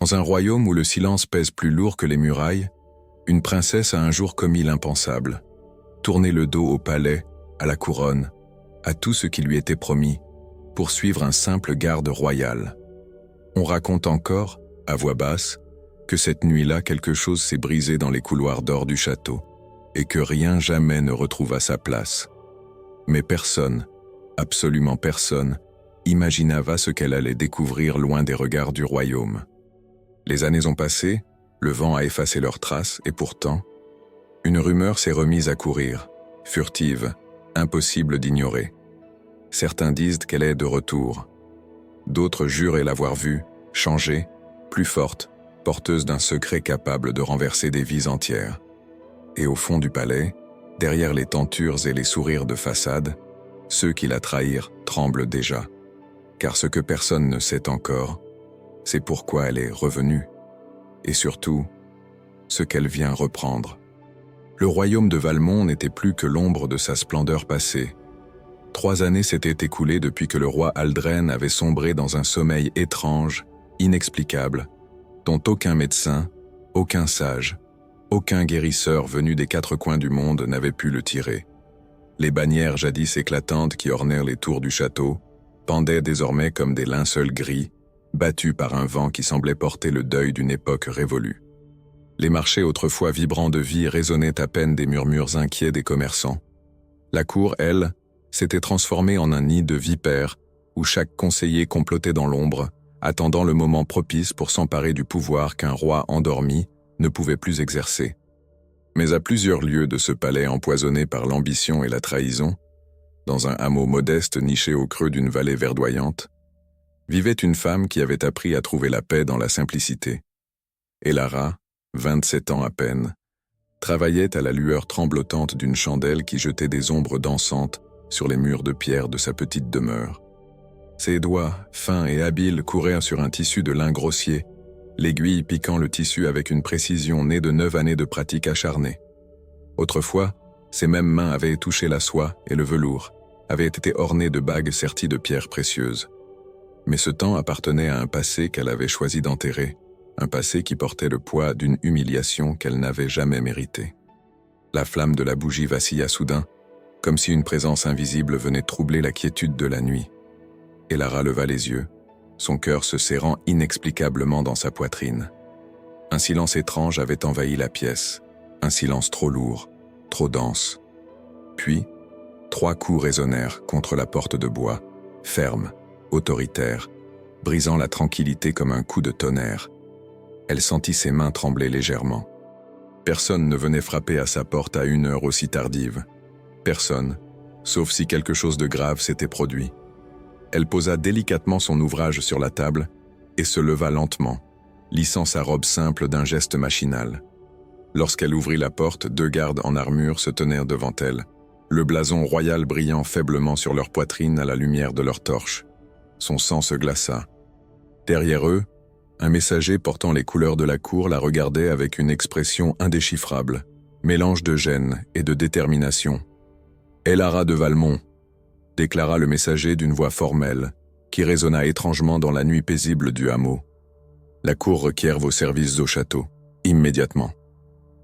Dans un royaume où le silence pèse plus lourd que les murailles, une princesse a un jour commis l'impensable. Tourner le dos au palais, à la couronne, à tout ce qui lui était promis, pour suivre un simple garde royal. On raconte encore, à voix basse, que cette nuit-là quelque chose s'est brisé dans les couloirs d'or du château, et que rien jamais ne retrouva sa place. Mais personne, absolument personne, imaginava ce qu'elle allait découvrir loin des regards du royaume. Les années ont passé, le vent a effacé leurs traces, et pourtant, une rumeur s'est remise à courir, furtive, impossible d'ignorer. Certains disent qu'elle est de retour. D'autres jurent l'avoir vue, changée, plus forte, porteuse d'un secret capable de renverser des vies entières. Et au fond du palais, derrière les tentures et les sourires de façade, ceux qui la trahirent tremblent déjà. Car ce que personne ne sait encore, c'est pourquoi elle est revenue. Et surtout, ce qu'elle vient reprendre. Le royaume de Valmont n'était plus que l'ombre de sa splendeur passée. 3 années s'étaient écoulées depuis que le roi Aldren avait sombré dans un sommeil étrange, inexplicable, dont aucun médecin, aucun sage, aucun guérisseur venu des 4 coins du monde n'avait pu le tirer. Les bannières jadis éclatantes qui ornèrent les tours du château pendaient désormais comme des linceuls gris, battus par un vent qui semblait porter le deuil d'une époque révolue. Les marchés autrefois vibrants de vie résonnaient à peine des murmures inquiets des commerçants. La cour, elle, s'était transformée en un nid de vipères où chaque conseiller complotait dans l'ombre, attendant le moment propice pour s'emparer du pouvoir qu'un roi endormi ne pouvait plus exercer. Mais à plusieurs lieues de ce palais empoisonné par l'ambition et la trahison, dans un hameau modeste niché au creux d'une vallée verdoyante, vivait une femme qui avait appris à trouver la paix dans la simplicité. Elara, 27 ans à peine, travaillait à la lueur tremblotante d'une chandelle qui jetait des ombres dansantes sur les murs de pierre de sa petite demeure. Ses doigts, fins et habiles, couraient sur un tissu de lin grossier, l'aiguille piquant le tissu avec une précision née de 9 années de pratique acharnée. Autrefois, ses mêmes mains avaient touché la soie et le velours, avaient été ornées de bagues serties de pierres précieuses. Mais ce temps appartenait à un passé qu'elle avait choisi d'enterrer, un passé qui portait le poids d'une humiliation qu'elle n'avait jamais méritée. La flamme de la bougie vacilla soudain, comme si une présence invisible venait troubler la quiétude de la nuit. Elara leva les yeux, son cœur se serrant inexplicablement dans sa poitrine. Un silence étrange avait envahi la pièce, un silence trop lourd, trop dense. Puis, 3 coups résonnèrent contre la porte de bois, ferme, autoritaire, brisant la tranquillité comme un coup de tonnerre. Elle sentit ses mains trembler légèrement. Personne ne venait frapper à sa porte à une heure aussi tardive. Personne, sauf si quelque chose de grave s'était produit. Elle posa délicatement son ouvrage sur la table et se leva lentement, lissant sa robe simple d'un geste machinal. Lorsqu'elle ouvrit la porte, 2 gardes en armure se tenèrent devant elle, le blason royal brillant faiblement sur leur poitrine à la lumière de leurs torches. Son sang se glaça. Derrière eux, un messager portant les couleurs de la cour la regardait avec une expression indéchiffrable, mélange de gêne et de détermination. « Elara de Valmont », déclara le messager d'une voix formelle, qui résonna étrangement dans la nuit paisible du hameau. « La cour requiert vos services au château, immédiatement. »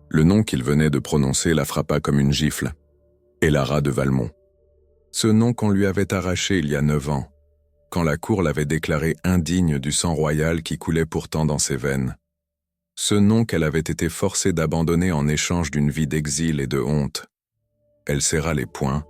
Le nom qu'il venait de prononcer la frappa comme une gifle. Elara de Valmont. Ce nom qu'on lui avait arraché il y a 9 ans, quand la cour l'avait déclaré indigne du sang royal qui coulait pourtant dans ses veines. Ce nom qu'elle avait été forcée d'abandonner en échange d'une vie d'exil et de honte. Elle serra les poings,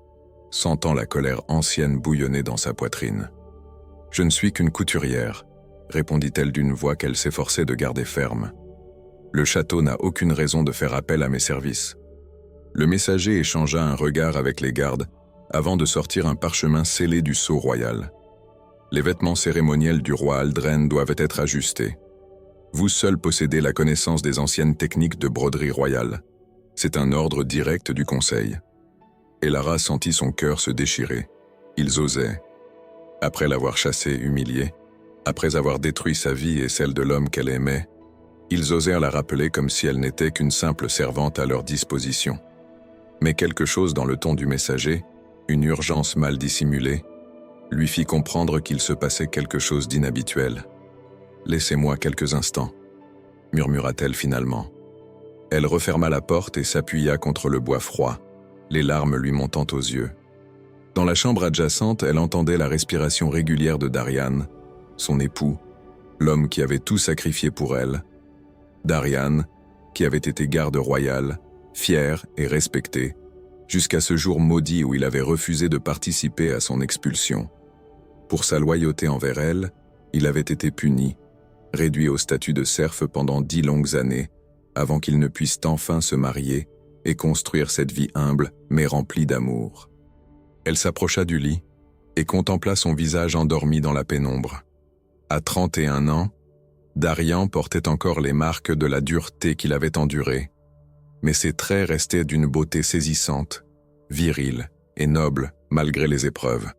sentant la colère ancienne bouillonner dans sa poitrine. « Je ne suis qu'une couturière », répondit-elle d'une voix qu'elle s'efforçait de garder ferme. « Le château n'a aucune raison de faire appel à mes services. » Le messager échangea un regard avec les gardes avant de sortir un parchemin scellé du sceau royal. « Les vêtements cérémoniels du roi Aldren doivent être ajustés. Vous seul possédez la connaissance des anciennes techniques de broderie royale. C'est un ordre direct du conseil. » Elara sentit son cœur se déchirer. Ils osaient. Après l'avoir chassée humiliée, après avoir détruit sa vie et celle de l'homme qu'elle aimait, ils osèrent la rappeler comme si elle n'était qu'une simple servante à leur disposition. Mais quelque chose dans le ton du messager, une urgence mal dissimulée, lui fit comprendre qu'il se passait quelque chose d'inhabituel. Laissez-moi quelques instants, murmura-t-elle finalement. Elle referma la porte et s'appuya contre le bois froid, les larmes lui montant aux yeux. Dans la chambre adjacente, elle entendait la respiration régulière de Darian, son époux, l'homme qui avait tout sacrifié pour elle. Darian, qui avait été garde royal, fier et respecté, jusqu'à ce jour maudit où il avait refusé de participer à son expulsion. Pour sa loyauté envers elle, il avait été puni, réduit au statut de serf pendant 10 longues années, avant qu'il ne puisse enfin se marier et construire cette vie humble mais remplie d'amour. Elle s'approcha du lit et contempla son visage endormi dans la pénombre. À 31 ans, Darian portait encore les marques de la dureté qu'il avait endurée, mais ses traits restaient d'une beauté saisissante, virile et noble malgré les épreuves.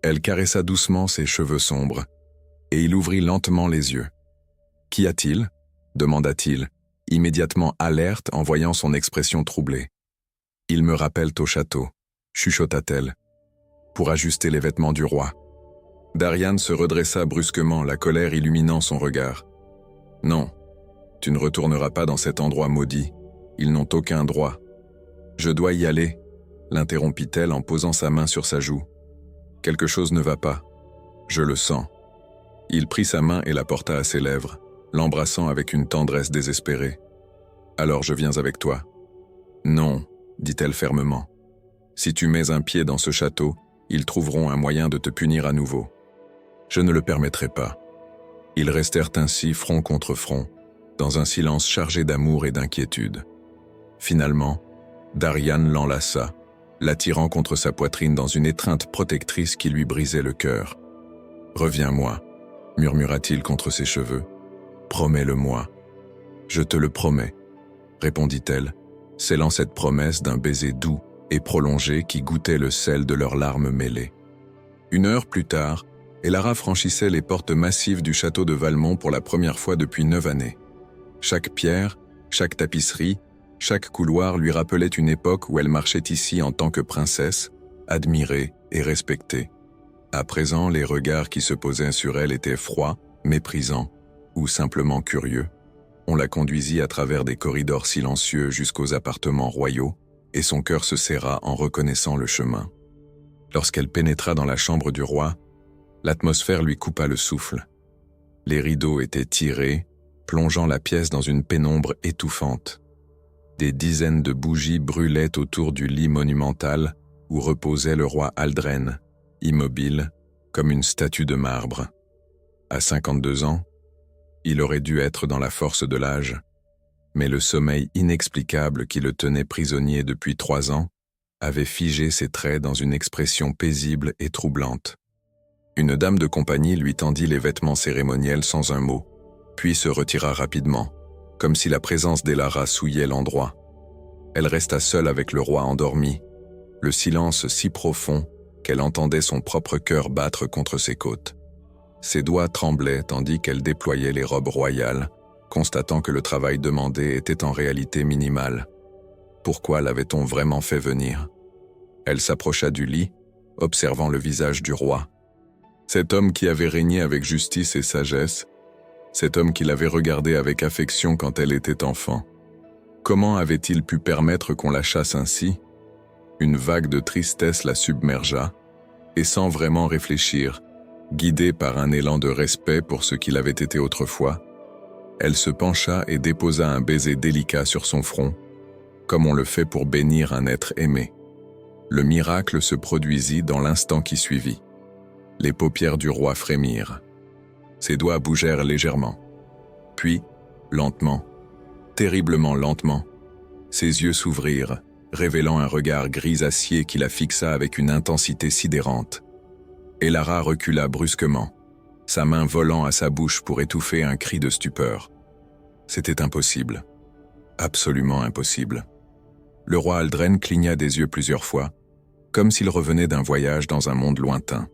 Elle caressa doucement ses cheveux sombres, et il ouvrit lentement les yeux. « Qu'y a-t-il » demanda-t-il, immédiatement alerte en voyant son expression troublée. « Ils me rappellent au château » chuchota-t-elle, pour ajuster les vêtements du roi. Darian se redressa brusquement, la colère illuminant son regard. « Non, tu ne retourneras pas dans cet endroit maudit. Ils n'ont aucun droit. »« Je dois y aller, » l'interrompit-elle en posant sa main sur sa joue. « Quelque chose ne va pas. Je le sens. » Il prit sa main et la porta à ses lèvres, l'embrassant avec une tendresse désespérée. « Alors je viens avec toi. »« Non, » dit-elle fermement. « Si tu mets un pied dans ce château, ils trouveront un moyen de te punir à nouveau. Je ne le permettrai pas. » Ils restèrent ainsi front contre front, dans un silence chargé d'amour et d'inquiétude. Finalement, Darian l'enlaça, l'attirant contre sa poitrine dans une étreinte protectrice qui lui brisait le cœur. « Reviens-moi » murmura-t-il contre ses cheveux. « Promets-le-moi. »« Je te le promets » répondit-elle, scellant cette promesse d'un baiser doux et prolongé qui goûtait le sel de leurs larmes mêlées. 1 heure plus tard, Elara franchissait les portes massives du château de Valmont pour la première fois depuis 9 années. Chaque pierre, chaque tapisserie, chaque couloir lui rappelait une époque où elle marchait ici en tant que princesse, admirée et respectée. À présent, les regards qui se posaient sur elle étaient froids, méprisants ou simplement curieux. On la conduisit à travers des corridors silencieux jusqu'aux appartements royaux, et son cœur se serra en reconnaissant le chemin. Lorsqu'elle pénétra dans la chambre du roi, l'atmosphère lui coupa le souffle. Les rideaux étaient tirés, plongeant la pièce dans une pénombre étouffante. Des dizaines de bougies brûlaient autour du lit monumental où reposait le roi Aldren, immobile, comme une statue de marbre. À 52 ans, il aurait dû être dans la force de l'âge, mais le sommeil inexplicable qui le tenait prisonnier depuis 3 ans avait figé ses traits dans une expression paisible et troublante. Une dame de compagnie lui tendit les vêtements cérémoniels sans un mot, puis se retira rapidement, comme si la présence d'Elara souillait l'endroit. Elle resta seule avec le roi endormi, le silence si profond qu'elle entendait son propre cœur battre contre ses côtes. Ses doigts tremblaient tandis qu'elle déployait les robes royales, constatant que le travail demandé était en réalité minimal. Pourquoi l'avait-on vraiment fait venir? Elle s'approcha du lit, observant le visage du roi. Cet homme qui avait régné avec justice et sagesse, cet homme qui l'avait regardée avec affection quand elle était enfant. Comment avait-il pu permettre qu'on la chasse ainsi? Une vague de tristesse la submergea, et sans vraiment réfléchir, guidée par un élan de respect pour ce qu'il avait été autrefois, elle se pencha et déposa un baiser délicat sur son front, comme on le fait pour bénir un être aimé. Le miracle se produisit dans l'instant qui suivit. Les paupières du roi frémirent. Ses doigts bougèrent légèrement. Puis, lentement, terriblement lentement, ses yeux s'ouvrirent, révélant un regard gris-acier qui la fixa avec une intensité sidérante. Elara recula brusquement, sa main volant à sa bouche pour étouffer un cri de stupeur. C'était impossible. Absolument impossible. Le roi Aldren cligna des yeux plusieurs fois, comme s'il revenait d'un voyage dans un monde lointain.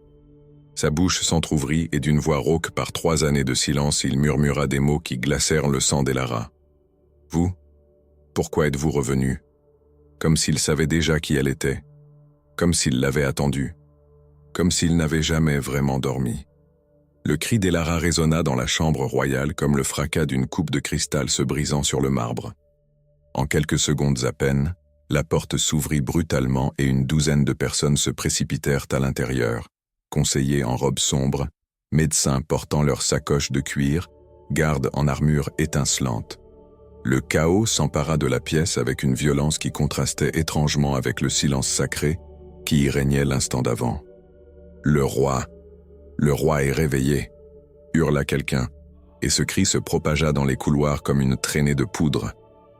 Sa bouche s'entr'ouvrit et d'une voix rauque par 3 années de silence, il murmura des mots qui glacèrent le sang d'Elara. « Vous, pourquoi êtes-vous revenu ?» Comme s'il savait déjà qui elle était, comme s'il l'avait attendue, comme s'il n'avait jamais vraiment dormi. Le cri d'Elara résonna dans la chambre royale comme le fracas d'une coupe de cristal se brisant sur le marbre. En quelques secondes à peine, la porte s'ouvrit brutalement et une douzaine de personnes se précipitèrent à l'intérieur, conseillers en robe sombre, médecins portant leurs sacoches de cuir, gardes en armure étincelante. Le chaos s'empara de la pièce avec une violence qui contrastait étrangement avec le silence sacré qui y régnait l'instant d'avant. « Le roi est réveillé !» hurla quelqu'un, et ce cri se propagea dans les couloirs comme une traînée de poudre,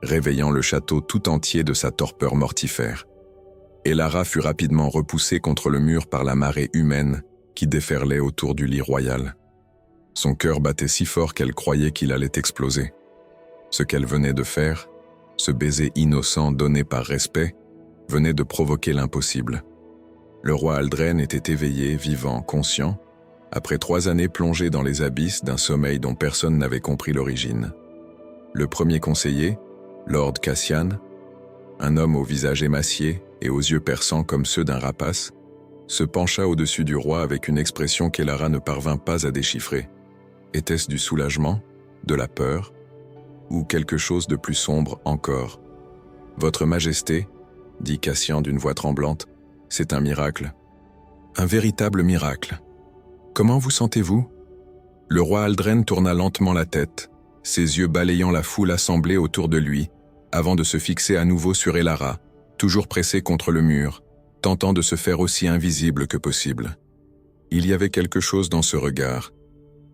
réveillant le château tout entier de sa torpeur mortifère. Elara fut rapidement repoussée contre le mur par la marée humaine qui déferlait autour du lit royal. Son cœur battait si fort qu'elle croyait qu'il allait exploser. Ce qu'elle venait de faire, ce baiser innocent donné par respect, venait de provoquer l'impossible. Le roi Aldren était éveillé, vivant, conscient, après 3 années plongées dans les abysses d'un sommeil dont personne n'avait compris l'origine. Le premier conseiller, Lord Cassian, un homme au visage émacié et aux yeux perçants comme ceux d'un rapace, se pencha au-dessus du roi avec une expression qu'Elara ne parvint pas à déchiffrer. Était-ce du soulagement, de la peur, ou quelque chose de plus sombre encore? « Votre Majesté, » dit Cassian d'une voix tremblante, « c'est un miracle. Un véritable miracle. Comment vous sentez-vous » Le roi Aldren tourna lentement la tête, ses yeux balayant la foule assemblée autour de lui, avant de se fixer à nouveau sur Elara, toujours pressé contre le mur, tentant de se faire aussi invisible que possible. Il y avait quelque chose dans ce regard,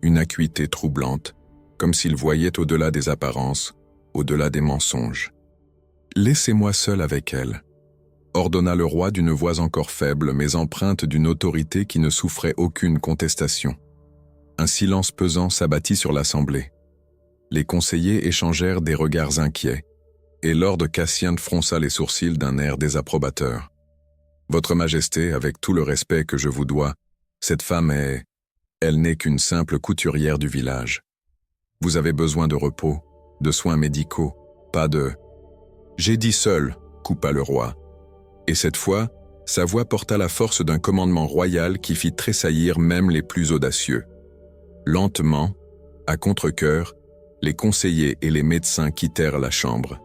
une acuité troublante, comme s'il voyait au-delà des apparences, au-delà des mensonges. « Laissez-moi seul avec elle », ordonna le roi d'une voix encore faible mais empreinte d'une autorité qui ne souffrait aucune contestation. Un silence pesant s'abattit sur l'assemblée. Les conseillers échangèrent des regards inquiets, et Lord Cassian fronça les sourcils d'un air désapprobateur. « Votre Majesté, avec tout le respect que je vous dois, cette femme est... Elle n'est qu'une simple couturière du village. Vous avez besoin de repos, de soins médicaux, pas de... » « J'ai dit seul, » coupa le roi. Et cette fois, sa voix porta la force d'un commandement royal qui fit tressaillir même les plus audacieux. Lentement, à contre-cœur, les conseillers et les médecins quittèrent la chambre.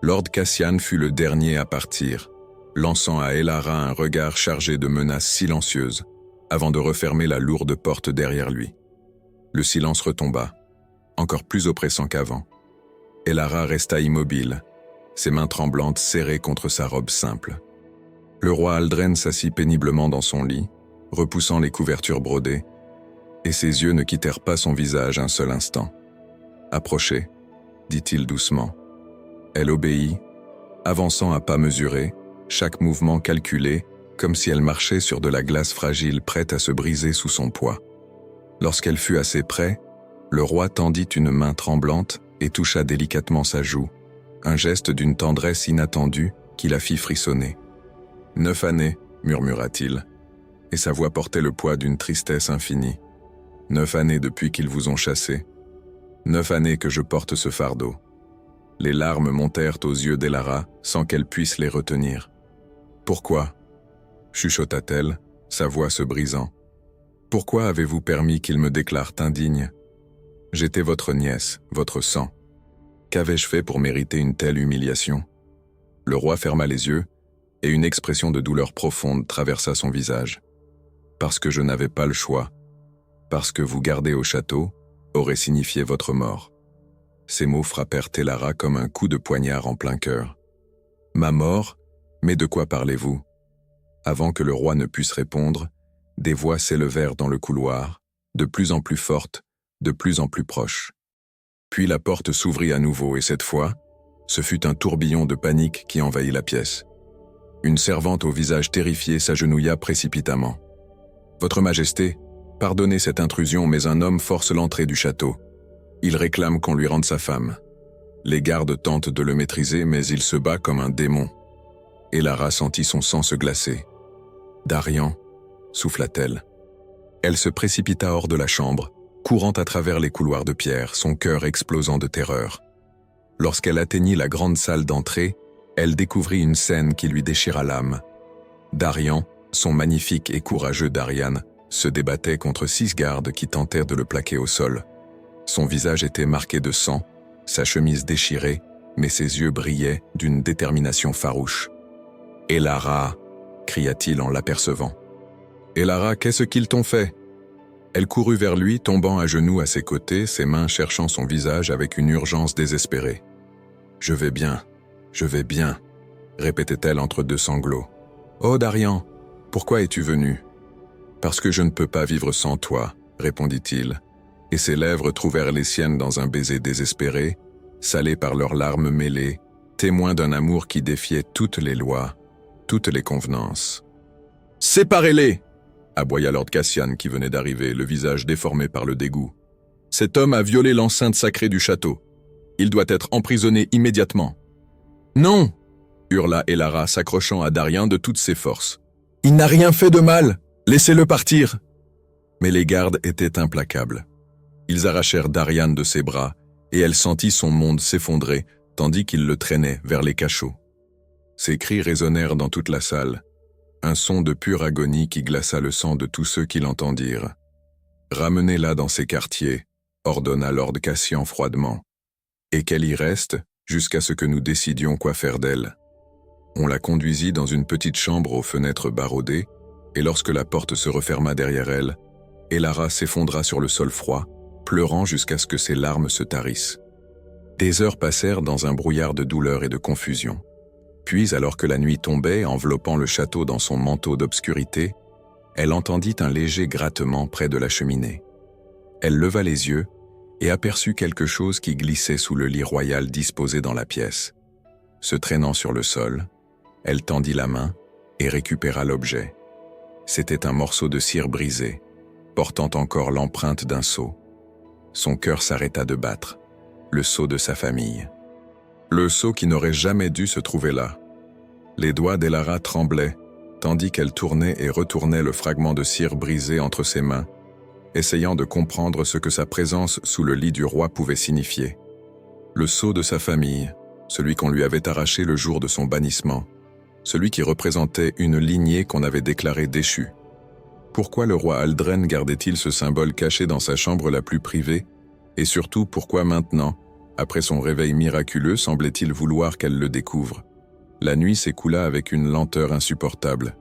Lord Cassian fut le dernier à partir, lançant à Elara un regard chargé de menaces silencieuses, avant de refermer la lourde porte derrière lui. Le silence retomba, encore plus oppressant qu'avant. Elara resta immobile, ses mains tremblantes serrées contre sa robe simple. Le roi Aldren s'assit péniblement dans son lit, repoussant les couvertures brodées, et ses yeux ne quittèrent pas son visage un seul instant. « Approchez », dit-il doucement. Elle obéit, avançant à pas mesurés, chaque mouvement calculé, comme si elle marchait sur de la glace fragile prête à se briser sous son poids. Lorsqu'elle fut assez près, le roi tendit une main tremblante et toucha délicatement sa joue, un geste d'une tendresse inattendue qui la fit frissonner. « 9 années, murmura-t-il, et sa voix portait le poids d'une tristesse infinie. 9 années depuis qu'ils vous ont chassé. 9 années que je porte ce fardeau. » Les larmes montèrent aux yeux d'Elara sans qu'elle puisse les retenir. « Pourquoi » chuchota-t-elle, sa voix se brisant. « Pourquoi avez-vous permis qu'ils me déclarent indigne ? J'étais votre nièce, votre sang. Qu'avais-je fait pour mériter une telle humiliation ?» Le roi ferma les yeux, et une expression de douleur profonde traversa son visage. « Parce que je n'avais pas le choix. Parce que vous garder au château aurait signifié votre mort. » Ces mots frappèrent Elara comme un coup de poignard en plein cœur. « Ma mort ? Mais de quoi parlez-vous » Avant que le roi ne puisse répondre, des voix s'élevèrent dans le couloir, de plus en plus fortes, de plus en plus proches. Puis la porte s'ouvrit à nouveau et cette fois, ce fut un tourbillon de panique qui envahit la pièce. Une servante au visage terrifié s'agenouilla précipitamment. « Votre Majesté, pardonnez cette intrusion, mais un homme force l'entrée du château. Il réclame qu'on lui rende sa femme. Les gardes tentent de le maîtriser, mais il se bat comme un démon. » Elara sentit son sang se glacer. « Darian » souffla-t-elle. Elle se précipita hors de la chambre, courant à travers les couloirs de pierre, son cœur explosant de terreur. Lorsqu'elle atteignit la grande salle d'entrée, elle découvrit une scène qui lui déchira l'âme. Darian, son magnifique et courageux Darian, se débattait contre 6 gardes qui tentèrent de le plaquer au sol. Son visage était marqué de sang, sa chemise déchirée, mais ses yeux brillaient d'une détermination farouche. « Elara !» cria-t-il en l'apercevant. « Elara, qu'est-ce qu'ils t'ont fait ?» Elle courut vers lui, tombant à genoux à ses côtés, ses mains cherchant son visage avec une urgence désespérée. « Je vais bien, répétait-elle entre 2 sanglots. « Oh, Darian, pourquoi es-tu venu ?»« Parce que je ne peux pas vivre sans toi, » répondit-il, et ses lèvres trouvèrent les siennes dans un baiser désespéré, salé par leurs larmes mêlées, témoin d'un amour qui défiait toutes les lois, toutes les convenances. « Séparez-les !» aboya Lord Cassian qui venait d'arriver, le visage déformé par le dégoût. « Cet homme a violé l'enceinte sacrée du château. Il doit être emprisonné immédiatement. »« Non !» hurla Elara, s'accrochant à Darian de toutes ses forces. « Il n'a rien fait de mal. Laissez-le partir !» Mais les gardes étaient implacables. Ils arrachèrent Darian de ses bras, et elle sentit son monde s'effondrer, tandis qu'ils le traînaient vers les cachots. Ses cris résonnèrent dans toute la salle, un son de pure agonie qui glaça le sang de tous ceux qui l'entendirent. « Ramenez-la dans ses quartiers », ordonna Lord Cassian froidement, « et qu'elle y reste jusqu'à ce que nous décidions quoi faire d'elle. » On la conduisit dans une petite chambre aux fenêtres barraudées, et lorsque la porte se referma derrière elle, Elara s'effondra sur le sol froid, pleurant jusqu'à ce que ses larmes se tarissent. Des heures passèrent dans un brouillard de douleur et de confusion. Puis, alors que la nuit tombait, enveloppant le château dans son manteau d'obscurité, elle entendit un léger grattement près de la cheminée. Elle leva les yeux et aperçut quelque chose qui glissait sous le lit royal disposé dans la pièce. Se traînant sur le sol, elle tendit la main et récupéra l'objet. C'était un morceau de cire brisé, portant encore l'empreinte d'un sceau. Son cœur s'arrêta de battre, le sceau de sa famille. Le sceau qui n'aurait jamais dû se trouver là. Les doigts d'Elara tremblaient, tandis qu'elle tournait et retournait le fragment de cire brisé entre ses mains, essayant de comprendre ce que sa présence sous le lit du roi pouvait signifier. Le sceau de sa famille, celui qu'on lui avait arraché le jour de son bannissement, celui qui représentait une lignée qu'on avait déclarée déchue. Pourquoi le roi Aldren gardait-il ce symbole caché dans sa chambre la plus privée, et surtout pourquoi maintenant, après son réveil miraculeux, semblait-il vouloir qu'elle le découvre? La nuit s'écoula avec une lenteur insupportable.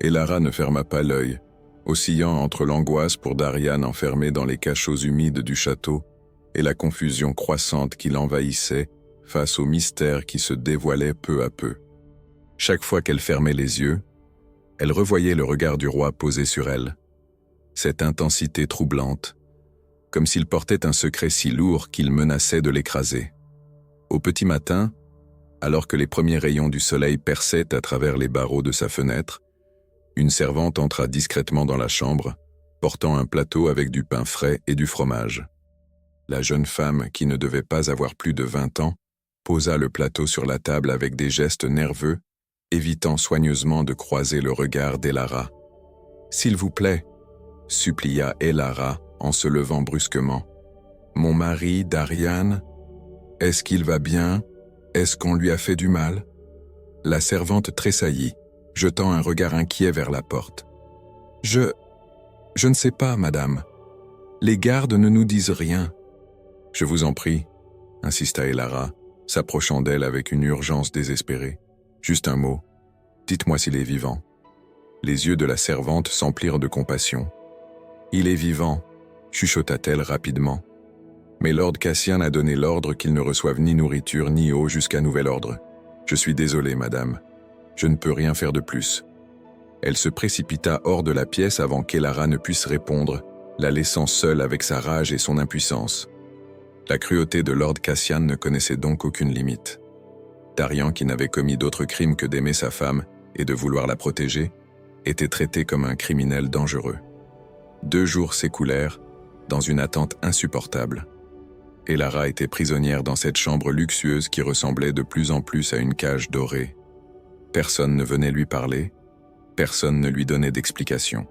Elara ne ferma pas l'œil, oscillant entre l'angoisse pour Darian enfermé dans les cachots humides du château et la confusion croissante qui l'envahissait face au mystère qui se dévoilait peu à peu. Chaque fois qu'elle fermait les yeux, elle revoyait le regard du roi posé sur elle. Cette intensité troublante, comme s'il portait un secret si lourd qu'il menaçait de l'écraser. Au petit matin, alors que les premiers rayons du soleil perçaient à travers les barreaux de sa fenêtre, une servante entra discrètement dans la chambre, portant un plateau avec du pain frais et du fromage. La jeune femme, qui ne devait pas avoir plus de 20 ans, posa le plateau sur la table avec des gestes nerveux, évitant soigneusement de croiser le regard d'Elara. « S'il vous plaît » supplia Elara en se levant brusquement. « Mon mari, Darian, est-ce qu'il va bien? Est-ce qu'on lui a fait du mal ?» La servante tressaillit, jetant un regard inquiet vers la porte. « Je ne sais pas, madame. Les gardes ne nous disent rien. »« Je vous en prie, » insista Elara, s'approchant d'elle avec une urgence désespérée. « Juste un mot. Dites-moi s'il est vivant. » Les yeux de la servante s'emplirent de compassion. « Il est vivant, » chuchota-t-elle rapidement. Mais Lord Cassian a donné l'ordre qu'il ne reçoive ni nourriture ni eau jusqu'à nouvel ordre. Je suis désolée, madame. Je ne peux rien faire de plus. Elle se précipita hors de la pièce avant qu'Elara ne puisse répondre, la laissant seule avec sa rage et son impuissance. La cruauté de Lord Cassian ne connaissait donc aucune limite. Darian, qui n'avait commis d'autre crime que d'aimer sa femme et de vouloir la protéger, était traité comme un criminel dangereux. 2 jours s'écoulèrent, dans une attente insupportable. Elara était prisonnière dans cette chambre luxueuse qui ressemblait de plus en plus à une cage dorée. Personne ne venait lui parler, personne ne lui donnait d'explication.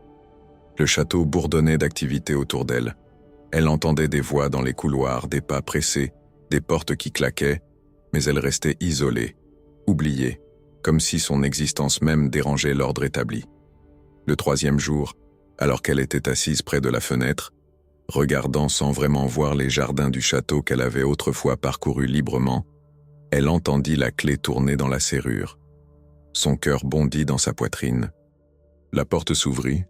Le château bourdonnait d'activité autour d'elle. Elle entendait des voix dans les couloirs, des pas pressés, des portes qui claquaient, mais elle restait isolée, oubliée, comme si son existence même dérangeait l'ordre établi. Le 3e jour, Alors qu'elle était assise près de la fenêtre, regardant sans vraiment voir les jardins du château qu'elle avait autrefois parcourus librement, elle entendit la clé tourner dans la serrure. Son cœur bondit dans sa poitrine. La porte s'ouvrit,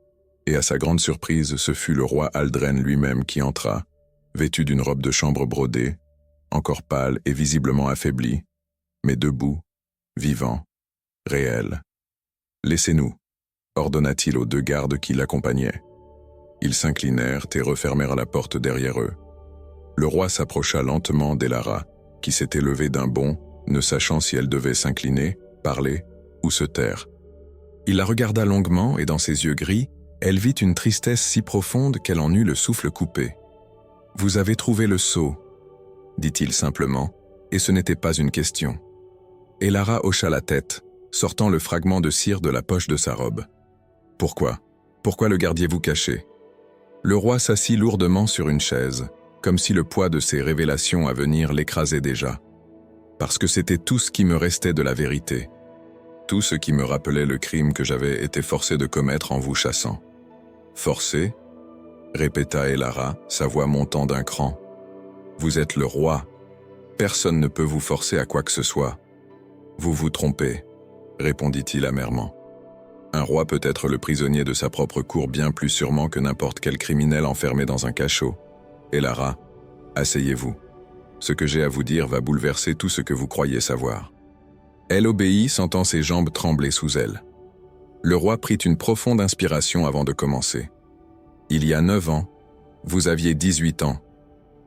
et à sa grande surprise, ce fut le roi Aldren lui-même qui entra, vêtu d'une robe de chambre brodée, encore pâle et visiblement affaibli, mais debout, vivant, réel. « Laissez-nous », ordonna-t-il aux 2 gardes qui l'accompagnaient. Ils s'inclinèrent et refermèrent la porte derrière eux. Le roi s'approcha lentement d'Elara, qui s'était levée d'un bond, ne sachant si elle devait s'incliner, parler ou se taire. Il la regarda longuement et dans ses yeux gris, elle vit une tristesse si profonde qu'elle en eut le souffle coupé. « Vous avez trouvé le sceau », dit-il simplement, et ce n'était pas une question. Elara hocha la tête, sortant le fragment de cire de la poche de sa robe. « Pourquoi ? Pourquoi le gardiez-vous caché ?» Le roi s'assit lourdement sur une chaise, comme si le poids de ses révélations à venir l'écrasait déjà. « Parce que c'était tout ce qui me restait de la vérité. Tout ce qui me rappelait le crime que j'avais été forcé de commettre en vous chassant. »« Forcé ?» répéta Elara, sa voix montant d'un cran. « Vous êtes le roi. Personne ne peut vous forcer à quoi que ce soit. »« Vous vous trompez, » répondit-il amèrement. « Un roi peut être le prisonnier de sa propre cour bien plus sûrement que n'importe quel criminel enfermé dans un cachot. Elara, asseyez-vous. Ce que j'ai à vous dire va bouleverser tout ce que vous croyez savoir. » Elle obéit, sentant ses jambes trembler sous elle. Le roi prit une profonde inspiration avant de commencer. « Il y a 9 ans, vous aviez 18 ans.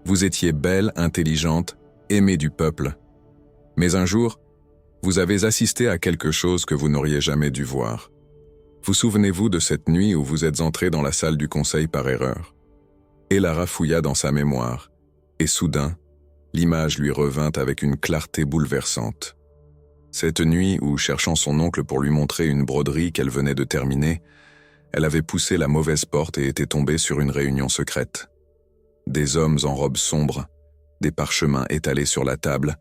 Vous étiez belle, intelligente, aimée du peuple. Mais un jour, vous avez assisté à quelque chose que vous n'auriez jamais dû voir. Vous souvenez-vous de cette nuit où vous êtes entré dans la salle du conseil par erreur ?» Elara fouilla dans sa mémoire, et soudain, l'image lui revint avec une clarté bouleversante. Cette nuit où, cherchant son oncle pour lui montrer une broderie qu'elle venait de terminer, elle avait poussé la mauvaise porte et était tombée sur une réunion secrète. Des hommes en robes sombres, des parchemins étalés sur la table,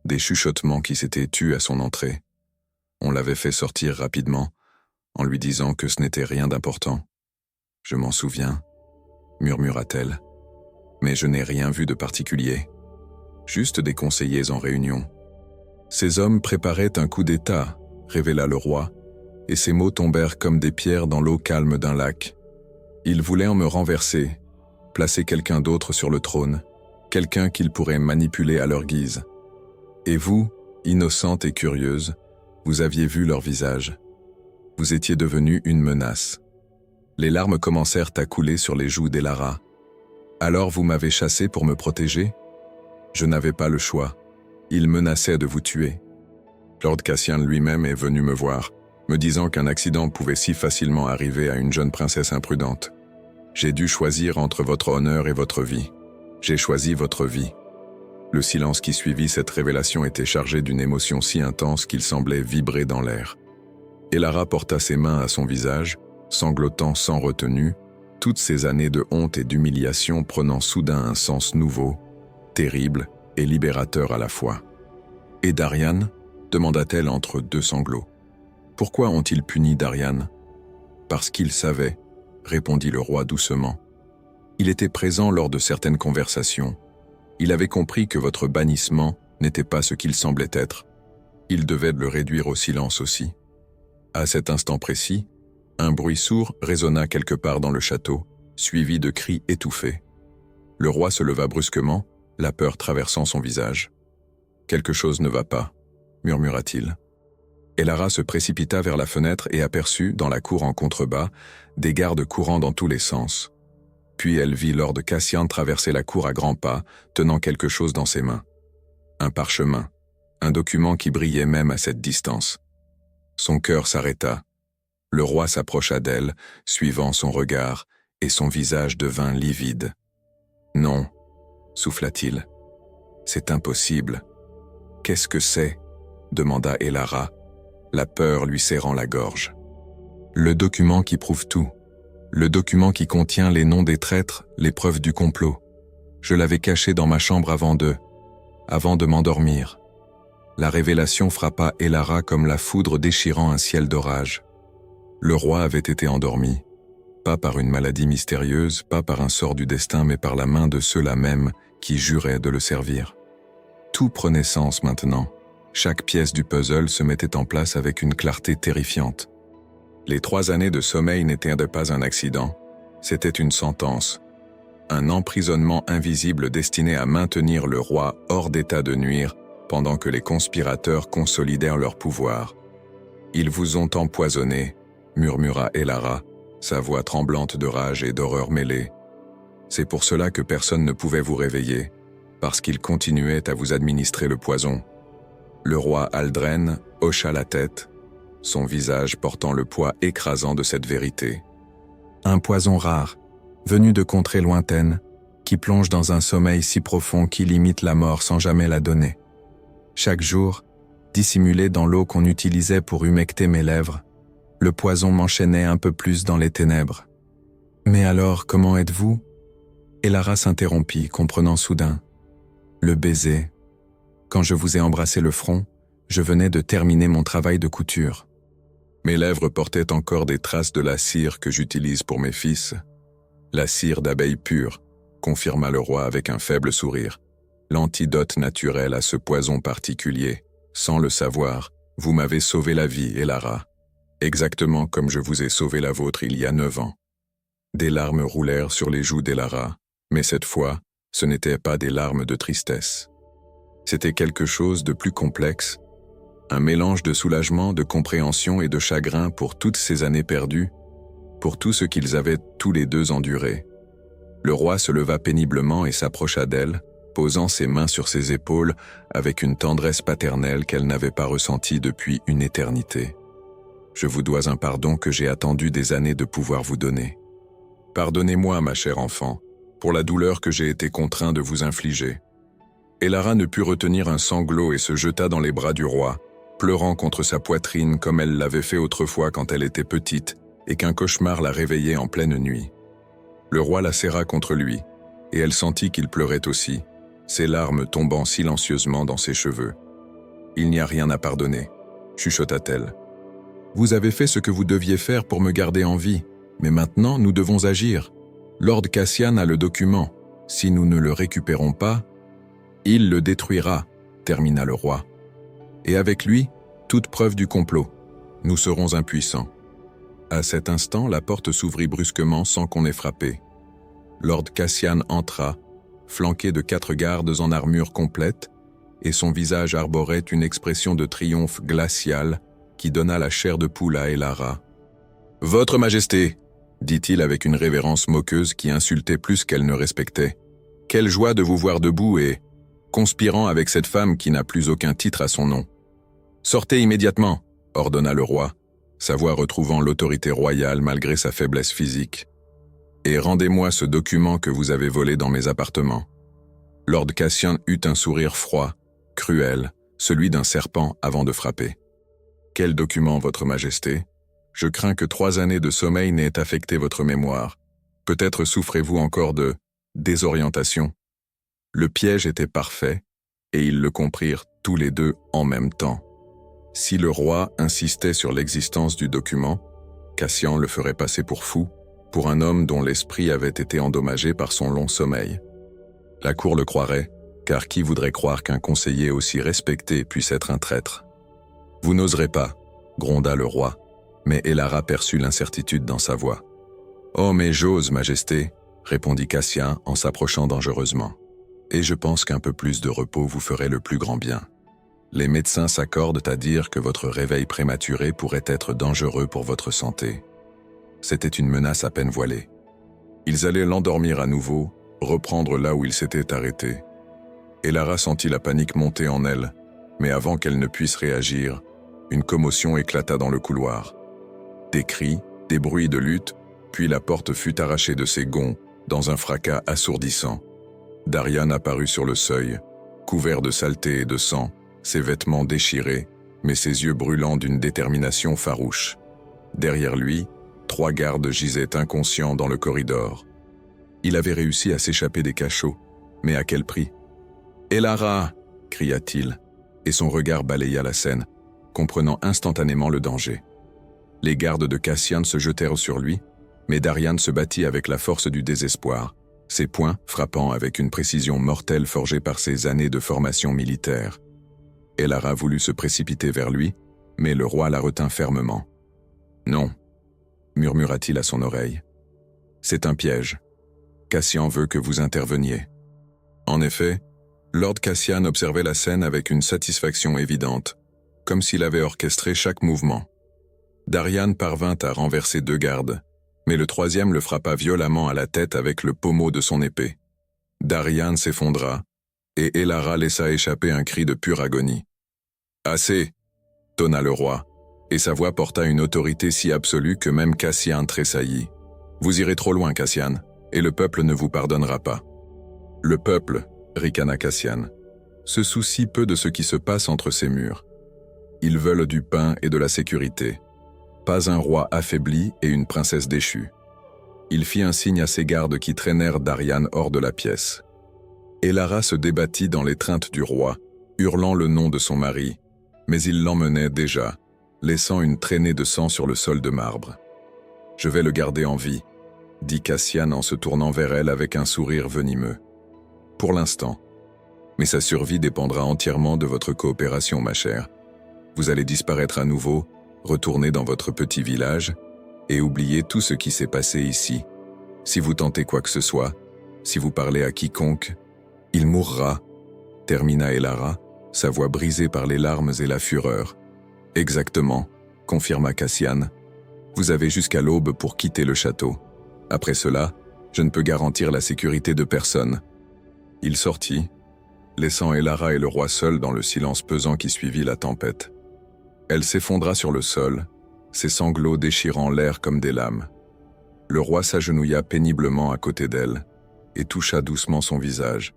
des chuchotements qui s'étaient tus à son entrée. On l'avait fait sortir rapidement, en lui disant que ce n'était rien d'important. « Je m'en souviens », murmura-t-elle, « mais je n'ai rien vu de particulier. Juste des conseillers en réunion. » Ces hommes préparaient un coup d'État, révéla le roi, et ces mots tombèrent comme des pierres dans l'eau calme d'un lac. Ils voulaient en me renverser, placer quelqu'un d'autre sur le trône, quelqu'un qu'ils pourraient manipuler à leur guise. Et vous, innocente et curieuse, vous aviez vu leur visage. Vous étiez devenue une menace. Les larmes commencèrent à couler sur les joues d'Elara. Alors vous m'avez chassé pour me protéger ? Je n'avais pas le choix. Il menaçait de vous tuer. Lord Cassian lui-même est venu me voir, me disant qu'un accident pouvait si facilement arriver à une jeune princesse imprudente. J'ai dû choisir entre votre honneur et votre vie. J'ai choisi votre vie. Le silence qui suivit cette révélation était chargé d'une émotion si intense qu'il semblait vibrer dans l'air. Elara porta ses mains à son visage, sanglotant sans retenue, toutes ces années de honte et d'humiliation prenant soudain un sens nouveau, terrible et libérateur à la fois. « Et Darian ?» demanda-t-elle entre 2 sanglots. « Pourquoi ont-ils puni Darian ?»« Parce qu'ils savaient, » répondit le roi doucement. « Il était présent lors de certaines conversations. Il avait compris que votre bannissement n'était pas ce qu'il semblait être. Il devait le réduire au silence aussi. » À cet instant précis, un bruit sourd résonna quelque part dans le château, suivi de cris étouffés. Le roi se leva brusquement, la peur traversant son visage. « Quelque chose ne va pas », murmura-t-il. Elara se précipita vers la fenêtre et aperçut, dans la cour en contrebas, des gardes courant dans tous les sens. Puis elle vit Lord Cassian traverser la cour à grands pas, tenant quelque chose dans ses mains. Un parchemin, un document qui brillait même à cette distance. Son cœur s'arrêta. Le roi s'approcha d'elle, suivant son regard, et son visage devint livide. « Non », souffla-t-il. « C'est impossible. »« Qu'est-ce que c'est ?» demanda Elara, la peur lui serrant la gorge. « Le document qui prouve tout. Le document qui contient les noms des traîtres, les preuves du complot. Je l'avais caché dans ma chambre avant de m'endormir. » La révélation frappa Elara comme la foudre déchirant un ciel d'orage. Le roi avait été endormi. Pas par une maladie mystérieuse, pas par un sort du destin, mais par la main de ceux-là même qui juraient de le servir. Tout prenait sens maintenant. Chaque pièce du puzzle se mettait en place avec une clarté terrifiante. Les 3 années de sommeil n'étaient pas un accident, c'était une sentence. Un emprisonnement invisible destiné à maintenir le roi hors d'état de nuire pendant que les conspirateurs consolidèrent leur pouvoir. « Ils vous ont empoisonné », murmura Elara, sa voix tremblante de rage et d'horreur mêlée. C'est pour cela que personne ne pouvait vous réveiller, parce qu'il continuait à vous administrer le poison. Le roi Aldren hocha la tête, son visage portant le poids écrasant de cette vérité. Un poison rare, venu de contrées lointaines, qui plonge dans un sommeil si profond qu'il imite la mort sans jamais la donner. Chaque jour, dissimulé dans l'eau qu'on utilisait pour humecter mes lèvres, le poison m'enchaînait un peu plus dans les ténèbres. « Mais alors, comment êtes-vous » Elara s'interrompit, comprenant soudain. « Le baiser. Quand je vous ai embrassé le front, je venais de terminer mon travail de couture. » Mes lèvres portaient encore des traces de la cire que j'utilise pour mes fils. La cire d'abeille pure, confirma le roi avec un faible sourire. L'antidote naturel à ce poison particulier. Sans le savoir, vous m'avez sauvé la vie, Elara. Exactement comme je vous ai sauvé la vôtre il y a 9 ans. Des larmes roulèrent sur les joues d'Elara, mais cette fois, ce n'étaient pas des larmes de tristesse. C'était quelque chose de plus complexe, un mélange de soulagement, de compréhension et de chagrin pour toutes ces années perdues, pour tout ce qu'ils avaient tous les deux enduré. Le roi se leva péniblement et s'approcha d'elle, posant ses mains sur ses épaules avec une tendresse paternelle qu'elle n'avait pas ressentie depuis une éternité. « Je vous dois un pardon que j'ai attendu des années de pouvoir vous donner. Pardonnez-moi, ma chère enfant, pour la douleur que j'ai été contraint de vous infliger. » Elara ne put retenir un sanglot et se jeta dans les bras du roi, pleurant contre sa poitrine comme elle l'avait fait autrefois quand elle était petite et qu'un cauchemar la réveillait en pleine nuit. Le roi la serra contre lui, et elle sentit qu'il pleurait aussi, ses larmes tombant silencieusement dans ses cheveux. « Il n'y a rien à pardonner, » chuchota-t-elle. « Vous avez fait ce que vous deviez faire pour me garder en vie, mais maintenant nous devons agir. Lord Cassian a le document. Si nous ne le récupérons pas, il le détruira, » termina le roi. « Et avec lui, toute preuve du complot. Nous serons impuissants. » À cet instant, la porte s'ouvrit brusquement sans qu'on ait frappé. Lord Cassian entra, flanqué de 4 gardes en armure complète, et son visage arborait une expression de triomphe glacial qui donna la chair de poule à Elara. « Votre Majesté !» dit-il avec une révérence moqueuse qui insultait plus qu'elle ne respectait. « Quelle joie de vous voir debout et conspirant avec cette femme qui n'a plus aucun titre à son nom. »« Sortez immédiatement !» ordonna le roi, sa voix retrouvant l'autorité royale malgré sa faiblesse physique. « Et rendez-moi ce document que vous avez volé dans mes appartements. » Lord Cassian eut un sourire froid, cruel, celui d'un serpent avant de frapper. « Quel document, Votre Majesté ? Je crains que 3 années de sommeil n'aient affecté votre mémoire. Peut-être souffrez-vous encore de désorientation. » Le piège était parfait, et ils le comprirent tous les deux en même temps. Si le roi insistait sur l'existence du document, Cassian le ferait passer pour fou, pour un homme dont l'esprit avait été endommagé par son long sommeil. La cour le croirait, car qui voudrait croire qu'un conseiller aussi respecté puisse être un traître ? « Vous n'oserez pas, » gronda le roi, mais Elara perçut l'incertitude dans sa voix. « Oh, mais j'ose, Majesté, » répondit Cassian en s'approchant dangereusement. « Et je pense qu'un peu plus de repos vous ferait le plus grand bien. Les médecins s'accordent à dire que votre réveil prématuré pourrait être dangereux pour votre santé. » C'était une menace à peine voilée. Ils allaient l'endormir à nouveau, reprendre là où il s'était arrêté. Elara sentit la panique monter en elle, mais avant qu'elle ne puisse réagir, une commotion éclata dans le couloir. Des cris, des bruits de lutte, puis la porte fut arrachée de ses gonds, dans un fracas assourdissant. Darian apparut sur le seuil, couvert de saleté et de sang, ses vêtements déchirés, mais ses yeux brûlants d'une détermination farouche. Derrière lui, 3 gardes gisaient inconscients dans le corridor. Il avait réussi à s'échapper des cachots, mais à quel prix ? « Elara !» cria-t-il, et son regard balaya la scène, comprenant instantanément le danger. Les gardes de Cassian se jetèrent sur lui, Mais Darian se battit avec la force du désespoir, ses poings frappant avec une précision mortelle forgée par ses années de formation militaire. Elara voulut se précipiter vers lui, mais le roi la retint fermement. « Non », murmura-t-il à son oreille. « C'est un piège. Cassian veut que vous interveniez. » En effet, Lord Cassian observait la scène avec une satisfaction évidente, comme s'il avait orchestré chaque mouvement. Darian parvint à renverser 2 gardes, mais le 3e le frappa violemment à la tête avec le pommeau de son épée. Darian s'effondra, et Elara laissa échapper un cri de pure agonie. « Assez !» tonna le roi, et sa voix porta une autorité si absolue que même Cassian tressaillit. « Vous irez trop loin, Cassian, et le peuple ne vous pardonnera pas. » Le peuple, ricana Cassian, se soucie peu de ce qui se passe entre ces murs. Ils veulent du pain et de la sécurité. Pas un roi affaibli et une princesse déchue. Il fit un signe à ses gardes qui traînèrent Darian hors de la pièce. Elara se débattit dans l'étreinte du roi, hurlant le nom de son mari, mais il l'emmenait déjà, laissant une traînée de sang sur le sol de marbre. « Je vais le garder en vie », dit Cassian en se tournant vers elle avec un sourire venimeux. « Pour l'instant. Mais sa survie dépendra entièrement de votre coopération, ma chère. Vous allez disparaître à nouveau, retourner dans votre petit village et oublier tout ce qui s'est passé ici. Si vous tentez quoi que ce soit, si vous parlez à quiconque, il mourra, » termina Elara, sa voix brisée par les larmes et la fureur. « Exactement, » confirma Cassian. « Vous avez jusqu'à l'aube pour quitter le château. Après cela, je ne peux garantir la sécurité de personne. » Il sortit, laissant Elara et le roi seuls dans le silence pesant qui suivit la tempête. Elle s'effondra sur le sol, ses sanglots déchirant l'air comme des lames. Le roi s'agenouilla péniblement à côté d'elle et toucha doucement son visage,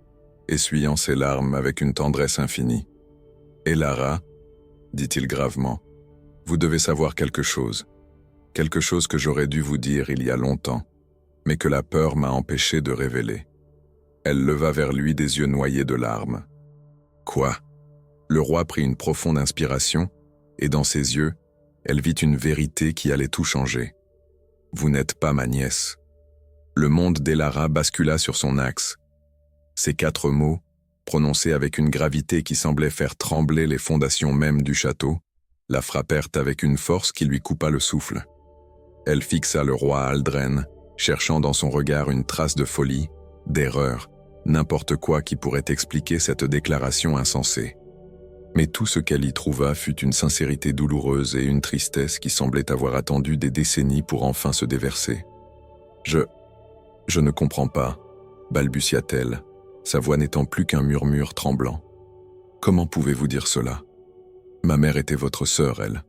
essuyant ses larmes avec une tendresse infinie. « Elara, » dit-il gravement, « vous devez savoir quelque chose que j'aurais dû vous dire il y a longtemps, mais que la peur m'a empêché de révéler. » Elle leva vers lui des yeux noyés de larmes. « Quoi ?» Le roi prit une profonde inspiration, et dans ses yeux, elle vit une vérité qui allait tout changer. « Vous n'êtes pas ma nièce. » Le monde d'Elara bascula sur son axe. Ces 4 mots, prononcés avec une gravité qui semblait faire trembler les fondations mêmes du château, la frappèrent avec une force qui lui coupa le souffle. Elle fixa le roi Aldren, cherchant dans son regard une trace de folie, d'erreur, n'importe quoi qui pourrait expliquer cette déclaration insensée. Mais tout ce qu'elle y trouva fut une sincérité douloureuse et une tristesse qui semblait avoir attendu des décennies pour enfin se déverser. « Je ne comprends pas », balbutia-t-elle, sa voix n'étant plus qu'un murmure tremblant. « Comment pouvez-vous dire cela ? Ma mère était votre sœur, elle.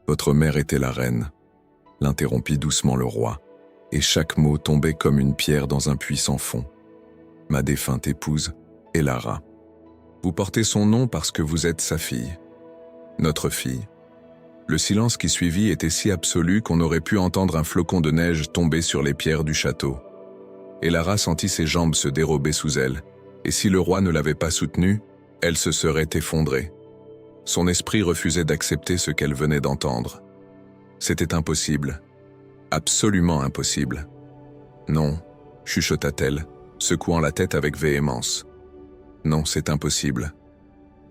Votre mère était la reine. » L'interrompit doucement le roi, et chaque mot tombait comme une pierre dans un puits sans fond. « Ma défunte épouse, Elara. Vous portez son nom parce que vous êtes sa fille. Notre fille. » Le silence qui suivit était si absolu qu'on aurait pu entendre un flocon de neige tomber sur les pierres du château. Elara sentit ses jambes se dérober sous elle, et si le roi ne l'avait pas soutenue, elle se serait effondrée. Son esprit refusait d'accepter ce qu'elle venait d'entendre. C'était impossible. Absolument impossible. « Non », chuchota-t-elle, secouant la tête avec véhémence. « Non, c'est impossible.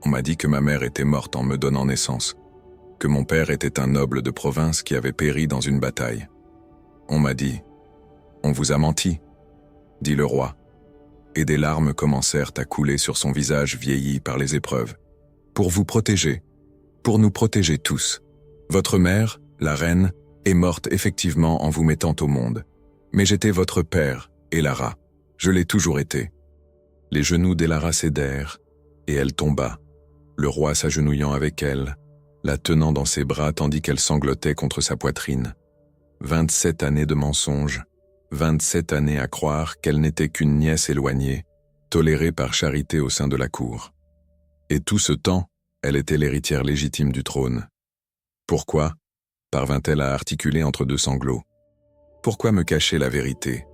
On m'a dit que ma mère était morte en me donnant naissance, que mon père était un noble de province qui avait péri dans une bataille. On m'a dit, « On vous a menti », dit le roi, et des larmes commencèrent à couler sur son visage vieilli par les épreuves. « Pour vous protéger, pour nous protéger tous. Votre mère, la reine, est morte effectivement en vous mettant au monde. Mais j'étais votre père, Elara. Je l'ai toujours été. » Les genoux d'Elara cédèrent, et elle tomba, le roi s'agenouillant avec elle, la tenant dans ses bras tandis qu'elle sanglotait contre sa poitrine. 27 années de mensonges, 27 années à croire qu'elle n'était qu'une nièce éloignée, tolérée par charité au sein de la cour. Et tout ce temps, elle était l'héritière légitime du trône. Pourquoi ? Parvint-elle à articuler entre 2 sanglots. Pourquoi me cacher la vérité ?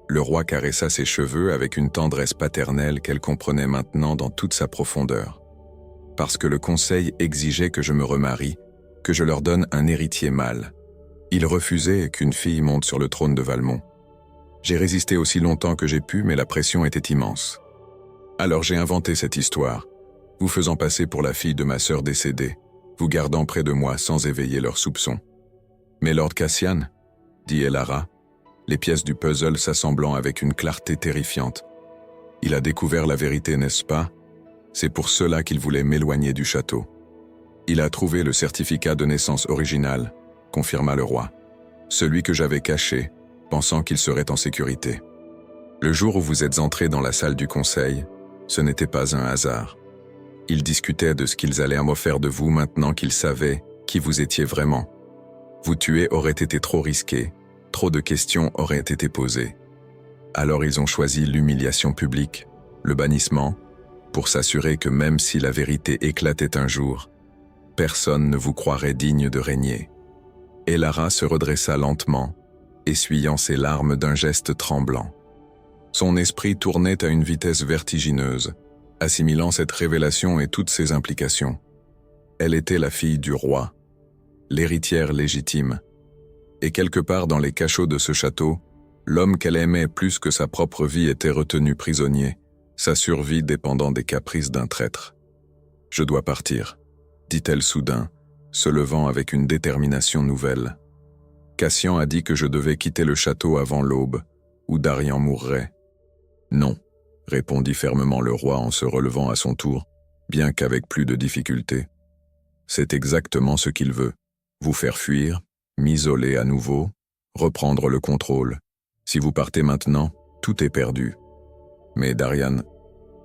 Le roi caressa ses cheveux avec une tendresse paternelle qu'elle comprenait maintenant dans toute sa profondeur. Parce que le conseil exigeait que je me remarie, que je leur donne un héritier mâle. Il refusait qu'une fille monte sur le trône de Valmont. J'ai résisté aussi longtemps que j'ai pu, mais la pression était immense. Alors j'ai inventé cette histoire, vous faisant passer pour la fille de ma sœur décédée, vous gardant près de moi sans éveiller leurs soupçons. Mais Lord Cassian, dit Elara, les pièces du puzzle s'assemblant avec une clarté terrifiante. Il a découvert la vérité, n'est-ce pas? C'est pour cela qu'il voulait m'éloigner du château. Il a trouvé le certificat de naissance original, confirma le roi. Celui que j'avais caché, pensant qu'il serait en sécurité. Le jour où vous êtes entrés dans la salle du conseil, ce n'était pas un hasard. Ils discutaient de ce qu'ils allaient me faire de vous maintenant qu'ils savaient qui vous étiez vraiment. Vous tuer aurait été trop risqué, trop de questions auraient été posées. Alors ils ont choisi l'humiliation publique, le bannissement, pour s'assurer que même si la vérité éclatait un jour, personne ne vous croirait digne de régner. Elara se redressa lentement, essuyant ses larmes d'un geste tremblant. Son esprit tournait à une vitesse vertigineuse, assimilant cette révélation et toutes ses implications. Elle était la fille du roi, l'héritière légitime. Et quelque part dans les cachots de ce château, l'homme qu'elle aimait plus que sa propre vie était retenu prisonnier, sa survie dépendant des caprices d'un traître. « Je dois partir », dit-elle soudain, se levant avec une détermination nouvelle. Cassian a dit que je devais quitter le château avant l'aube, ou Darian mourrait. « Non », répondit fermement le roi en se relevant à son tour, bien qu'avec plus de difficulté. « C'est exactement ce qu'il veut, vous faire fuir, m'isoler à nouveau, reprendre le contrôle. Si vous partez maintenant, tout est perdu. Mais Darian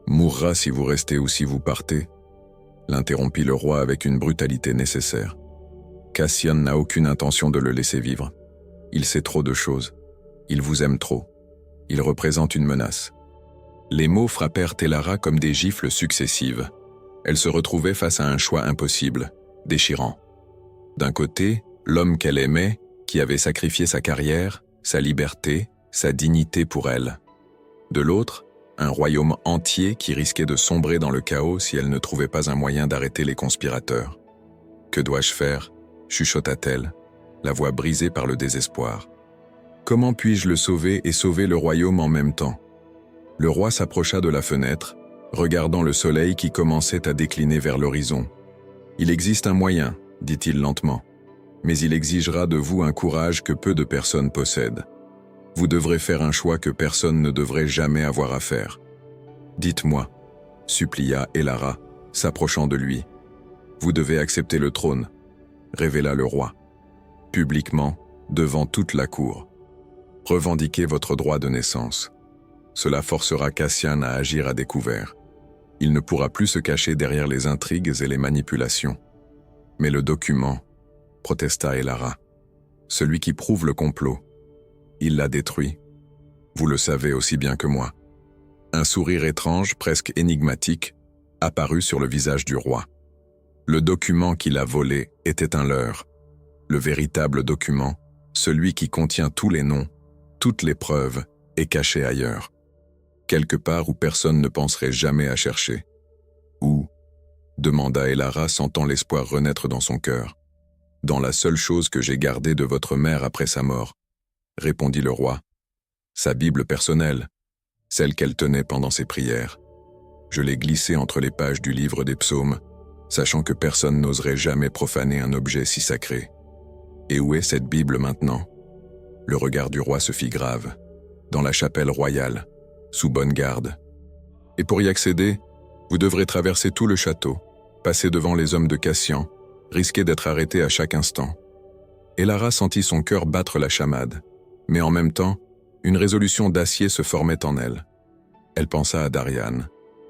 mourra si vous restez ou si vous partez, » l'interrompit le roi avec une brutalité nécessaire. Cassian n'a aucune intention de le laisser vivre. Il sait trop de choses. Il vous aime trop. Il représente une menace. Les mots frappèrent Elara comme des gifles successives. Elle se retrouvait face à un choix impossible, déchirant. D'un côté, l'homme qu'elle aimait, qui avait sacrifié sa carrière, sa liberté, sa dignité pour elle. De l'autre, un royaume entier qui risquait de sombrer dans le chaos si elle ne trouvait pas un moyen d'arrêter les conspirateurs. « Que dois-je faire ?» chuchota-t-elle, la voix brisée par le désespoir. « Comment puis-je le sauver et sauver le royaume en même temps ?» Le roi s'approcha de la fenêtre, regardant le soleil qui commençait à décliner vers l'horizon. « Il existe un moyen, dit-il lentement, mais il exigera de vous un courage que peu de personnes possèdent. Vous devrez faire un choix que personne ne devrait jamais avoir à faire. Dites-moi, supplia Elara, s'approchant de lui. Vous devez accepter le trône, révéla le roi, publiquement, devant toute la cour. Revendiquez votre droit de naissance. Cela forcera Cassian à agir à découvert. Il ne pourra plus se cacher derrière les intrigues et les manipulations. Mais le document, protesta Elara, celui qui prouve le complot, il l'a détruit. Vous le savez aussi bien que moi. Un sourire étrange, presque énigmatique, apparut sur le visage du roi. Le document qu'il a volé était un leurre. Le véritable document, celui qui contient tous les noms, toutes les preuves, est caché ailleurs. Quelque part où personne ne penserait jamais à chercher. Où ? Demanda Elara, sentant l'espoir renaître dans son cœur. Dans la seule chose que j'ai gardée de votre mère après sa mort, répondit le roi. Sa Bible personnelle, celle qu'elle tenait pendant ses prières. Je l'ai glissée entre les pages du livre des psaumes, sachant que personne n'oserait jamais profaner un objet si sacré. Et où est cette Bible maintenant ? Le regard du roi se fit grave. Dans la chapelle royale, sous bonne garde. Et pour y accéder, vous devrez traverser tout le château, passer devant les hommes de Cassian, risquer d'être arrêté à chaque instant. Elara sentit son cœur battre la chamade, mais en même temps, une résolution d'acier se formait en elle. Elle pensa à Darian,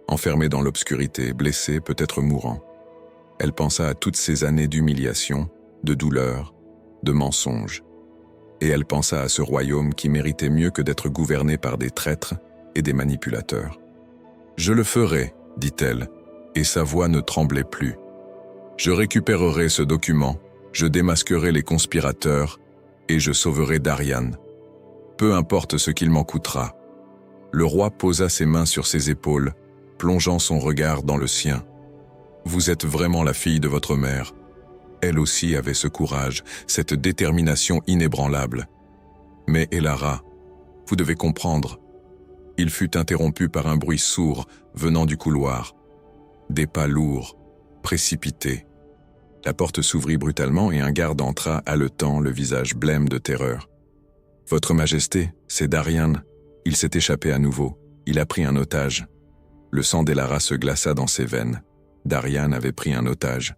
enfermé dans l'obscurité, blessé, peut-être mourant. Elle pensa à toutes ces années d'humiliation, de douleur, de mensonges. Et elle pensa à ce royaume qui méritait mieux que d'être gouverné par des traîtres et des manipulateurs. « Je le ferai, dit-elle, et sa voix ne tremblait plus. Je récupérerai ce document, je démasquerai les conspirateurs, et je sauverai Darian. Peu importe ce qu'il m'en coûtera. » Le roi posa ses mains sur ses épaules, plongeant son regard dans le sien. « Vous êtes vraiment la fille de votre mère. Elle aussi avait ce courage, cette détermination inébranlable. Mais Elara, vous devez comprendre. Il fut interrompu par un bruit sourd venant du couloir. Des pas lourds, précipités. La porte s'ouvrit brutalement et un garde entra haletant, le visage blême de terreur. « Votre Majesté, c'est Darian. Il s'est échappé à nouveau. Il a pris un otage. » Le sang d'Elara se glaça dans ses veines. Darian avait pris un otage.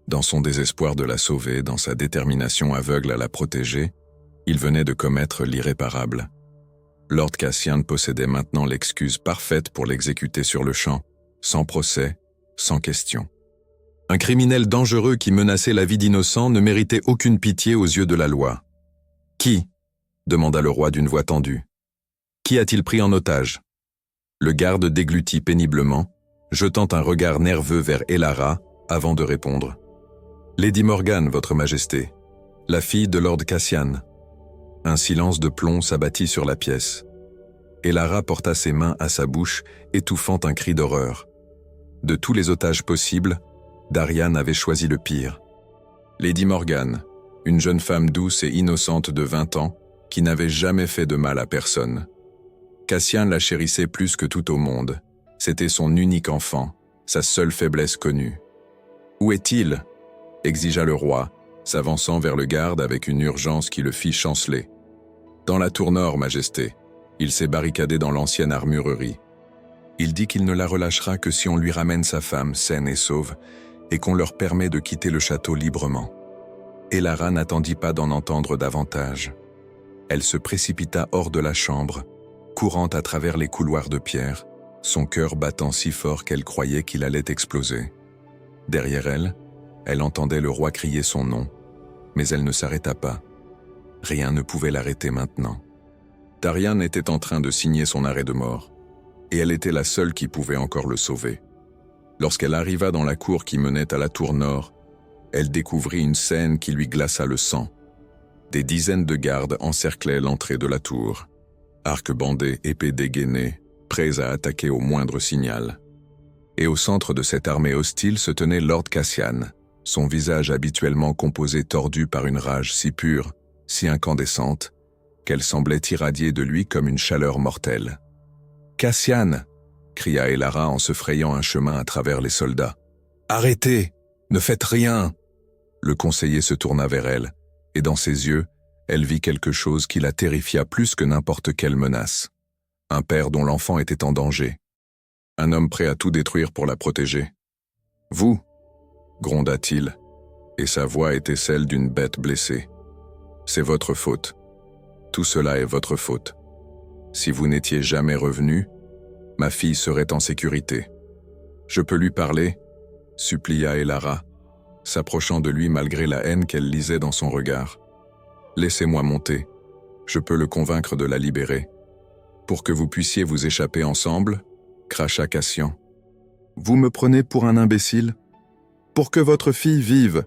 Dans son désespoir de la sauver, dans sa détermination aveugle à la protéger, il venait de commettre l'irréparable. Lord Cassian possédait maintenant l'excuse parfaite pour l'exécuter sur le champ, sans procès, sans question. Un criminel dangereux qui menaçait la vie d'innocents ne méritait aucune pitié aux yeux de la loi. « Qui » demanda le roi d'une voix tendue. « Qui a-t-il pris en otage » Le garde déglutit péniblement, jetant un regard nerveux vers Elara avant de répondre. « Lady Morgane, votre majesté, la fille de Lord Cassian. » Un silence de plomb s'abattit sur la pièce. Elara porta ses mains à sa bouche, étouffant un cri d'horreur. De tous les otages possibles, Darian avait choisi le pire. Lady Morgane, une jeune femme douce et innocente de 20 ans, qui n'avait jamais fait de mal à personne. Cassian la chérissait plus que tout au monde. C'était son unique enfant, sa seule faiblesse connue. « Où est-il » exigea le roi, s'avançant vers le garde avec une urgence qui le fit chanceler. « Dans la tour nord, majesté. Il s'est barricadé dans l'ancienne armurerie. Il dit qu'il ne la relâchera que si on lui ramène sa femme saine et sauve et qu'on leur permet de quitter le château librement. » Elara n'attendit pas d'en entendre davantage. Elle se précipita hors de la chambre, courant à travers les couloirs de pierre, son cœur battant si fort qu'elle croyait qu'il allait exploser. Derrière elle, elle entendait le roi crier son nom, mais elle ne s'arrêta pas. Rien ne pouvait l'arrêter maintenant. Darian était en train de signer son arrêt de mort, et elle était la seule qui pouvait encore le sauver. Lorsqu'elle arriva dans la cour qui menait à la tour nord, elle découvrit une scène qui lui glaça le sang. Des dizaines de gardes encerclaient l'entrée de la tour, arcs bandés, épées dégainées, prêts à attaquer au moindre signal. Et au centre de cette armée hostile se tenait Lord Cassian, son visage habituellement composé tordu par une rage si pure, si incandescente, qu'elle semblait irradier de lui comme une chaleur mortelle. « Cassian !» cria Elara en se frayant un chemin à travers les soldats. « Arrêtez! Ne faites rien !» Le conseiller se tourna vers elle, et dans ses yeux, elle vit quelque chose qui la terrifia plus que n'importe quelle menace. Un père dont l'enfant était en danger. Un homme prêt à tout détruire pour la protéger. « Vous !» gronda-t-il, et sa voix était celle d'une bête blessée. « C'est votre faute. Tout cela est votre faute. Si vous n'étiez jamais revenu, ma fille serait en sécurité. Je peux lui parler ?» supplia Elara, s'approchant de lui malgré la haine qu'elle lisait dans son regard. « Laissez-moi monter. Je peux le convaincre de la libérer. Pour que vous puissiez vous échapper ensemble ?» cracha Cassian. « Vous me prenez pour un imbécile ? Pour que votre fille vive !»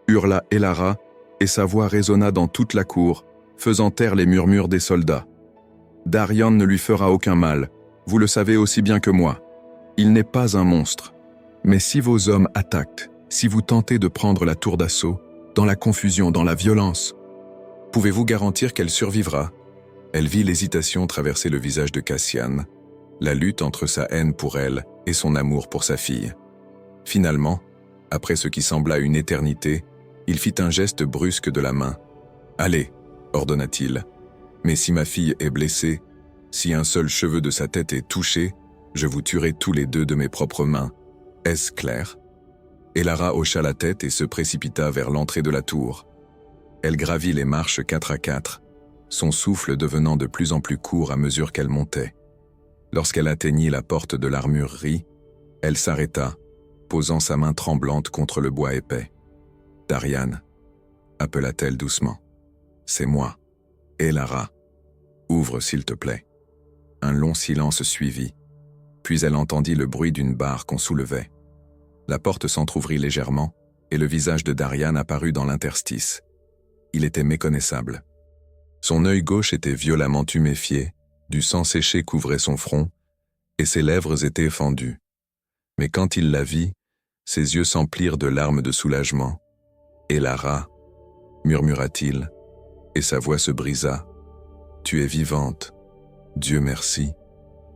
hurla Elara, et sa voix résonna dans toute la cour, faisant taire les murmures des soldats. « Darian ne lui fera aucun mal, vous le savez aussi bien que moi. Il n'est pas un monstre. Mais si vos hommes attaquent, si vous tentez de prendre la tour d'assaut, dans la confusion, dans la violence, pouvez-vous garantir qu'elle survivra ?» Elle vit l'hésitation traverser le visage de Cassian, la lutte entre sa haine pour elle et son amour pour sa fille. Finalement, après ce qui sembla une éternité, il fit un geste brusque de la main. « Allez !» ordonna-t-il. « Mais si ma fille est blessée, si un seul cheveu de sa tête est touché, je vous tuerai tous les deux de mes propres mains. Est-ce clair ?» Elara hocha la tête et se précipita vers l'entrée de la tour. Elle gravit les marches 4 à 4, son souffle devenant de plus en plus court à mesure qu'elle montait. Lorsqu'elle atteignit la porte de l'armurerie, elle s'arrêta, posant sa main tremblante contre le bois épais. « Darian » appela-t-elle doucement. « C'est moi. Elara. Ouvre s'il te plaît. » Un long silence suivit, puis elle entendit le bruit d'une barre qu'on soulevait. La porte s'entr'ouvrit légèrement, et le visage de Darian apparut dans l'interstice. Il était méconnaissable. Son œil gauche était violemment tuméfié, du sang séché couvrait son front, et ses lèvres étaient fendues. Mais quand il la vit, ses yeux s'emplirent de larmes de soulagement. Elara, murmura-t-il, et sa voix se brisa. Tu es vivante. Dieu merci.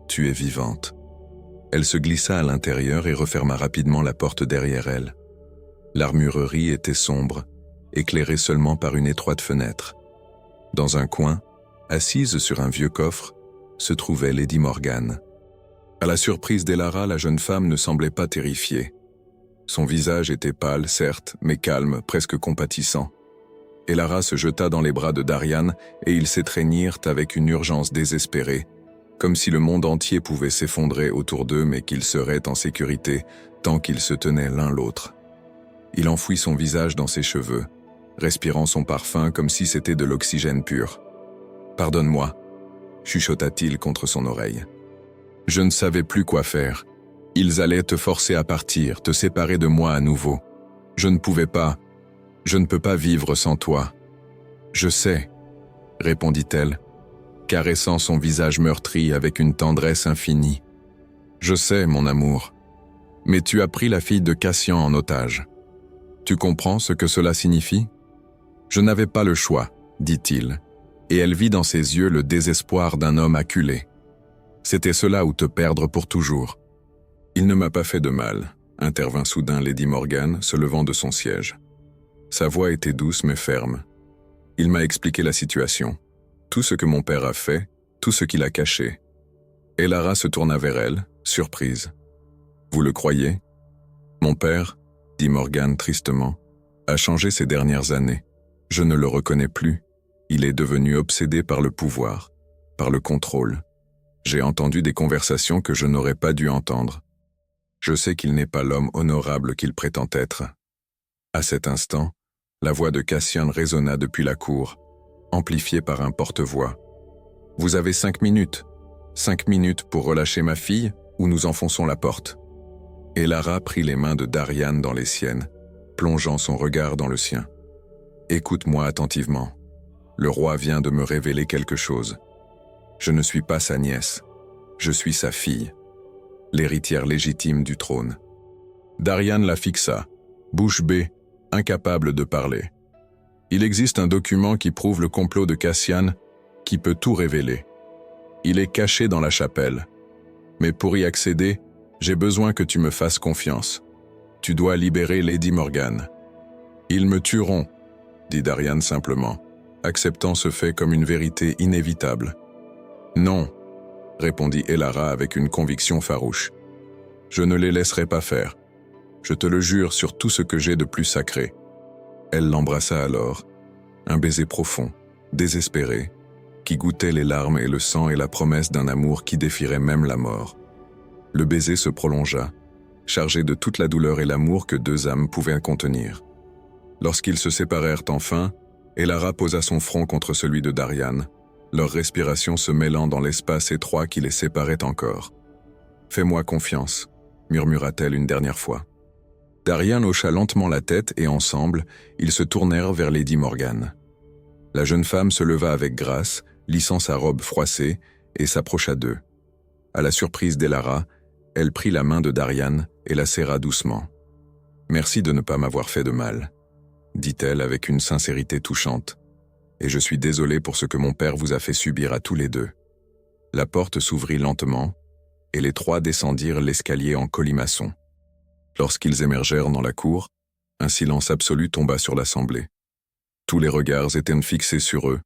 Tu es vivante. Elle se glissa à l'intérieur et referma rapidement la porte derrière elle. L'armurerie était sombre, éclairée seulement par une étroite fenêtre. Dans un coin, assise sur un vieux coffre, se trouvait Lady Morgane. À la surprise d'Elara, la jeune femme ne semblait pas terrifiée. Son visage était pâle, certes, mais calme, presque compatissant. Elara se jeta dans les bras de Darian et ils s'étreignirent avec une urgence désespérée, comme si le monde entier pouvait s'effondrer autour d'eux mais qu'ils seraient en sécurité tant qu'ils se tenaient l'un l'autre. Il enfouit son visage dans ses cheveux, respirant son parfum comme si c'était de l'oxygène pur. « Pardonne-moi » chuchota-t-il contre son oreille. « Je ne savais plus quoi faire. Ils allaient te forcer à partir, te séparer de moi à nouveau. Je ne pouvais pas. Je ne peux pas vivre sans toi. »« Je sais, » répondit-elle, caressant son visage meurtri avec une tendresse infinie. « Je sais, mon amour. Mais tu as pris la fille de Cassian en otage. Tu comprends ce que cela signifie ? » « Je n'avais pas le choix, » dit-il, et elle vit dans ses yeux le désespoir d'un homme acculé. C'était cela ou te perdre pour toujours. « Il ne m'a pas fait de mal, » intervint soudain Lady Morgane, se levant de son siège. Sa voix était douce mais ferme. Il m'a expliqué la situation, tout ce que mon père a fait, tout ce qu'il a caché. Elara se tourna vers elle, surprise. « Vous le croyez ? » « Mon père, » dit Morgane tristement, « a changé ces dernières années. Je ne le reconnais plus. Il est devenu obsédé par le pouvoir, par le contrôle. J'ai entendu des conversations que je n'aurais pas dû entendre. Je sais qu'il n'est pas l'homme honorable qu'il prétend être. » À cet instant, la voix de Cassian résonna depuis la cour, amplifiée par un porte-voix. « Vous avez 5 minutes. 5 minutes pour relâcher ma fille ou nous enfonçons la porte. » Elara prit les mains de Darian dans les siennes, plongeant son regard dans le sien. « Écoute-moi attentivement. Le roi vient de me révéler quelque chose. Je ne suis pas sa nièce. Je suis sa fille, l'héritière légitime du trône. » Darian la fixa, bouche bée, incapable de parler. Il existe un document qui prouve le complot de Cassian, qui peut tout révéler. Il est caché dans la chapelle. Mais pour y accéder, j'ai besoin que tu me fasses confiance. Tu dois libérer Lady Morgane. « Ils me tueront, » dit Darian simplement, acceptant ce fait comme une vérité inévitable. « Non, » répondit Elara avec une conviction farouche. « Je ne les laisserai pas faire. Je te le jure sur tout ce que j'ai de plus sacré. » Elle l'embrassa alors, un baiser profond, désespéré, qui goûtait les larmes et le sang et la promesse d'un amour qui défierait même la mort. Le baiser se prolongea, chargé de toute la douleur et l'amour que deux âmes pouvaient contenir. Lorsqu'ils se séparèrent enfin, Elara posa son front contre celui de Darian, leur respiration se mêlant dans l'espace étroit qui les séparait encore. « Fais-moi confiance », murmura-t-elle une dernière fois. Darian hocha lentement la tête et ensemble, ils se tournèrent vers Lady Morgane. La jeune femme se leva avec grâce, lissant sa robe froissée, et s'approcha d'eux. À la surprise d'Elara, elle prit la main de Darian et la serra doucement. « Merci de ne pas m'avoir fait de mal, » dit-elle avec une sincérité touchante. « Et je suis désolée pour ce que mon père vous a fait subir à tous les deux. » La porte s'ouvrit lentement, et les trois descendirent l'escalier en colimaçon. Lorsqu'ils émergèrent dans la cour, un silence absolu tomba sur l'assemblée. Tous les regards étaient fixés sur eux,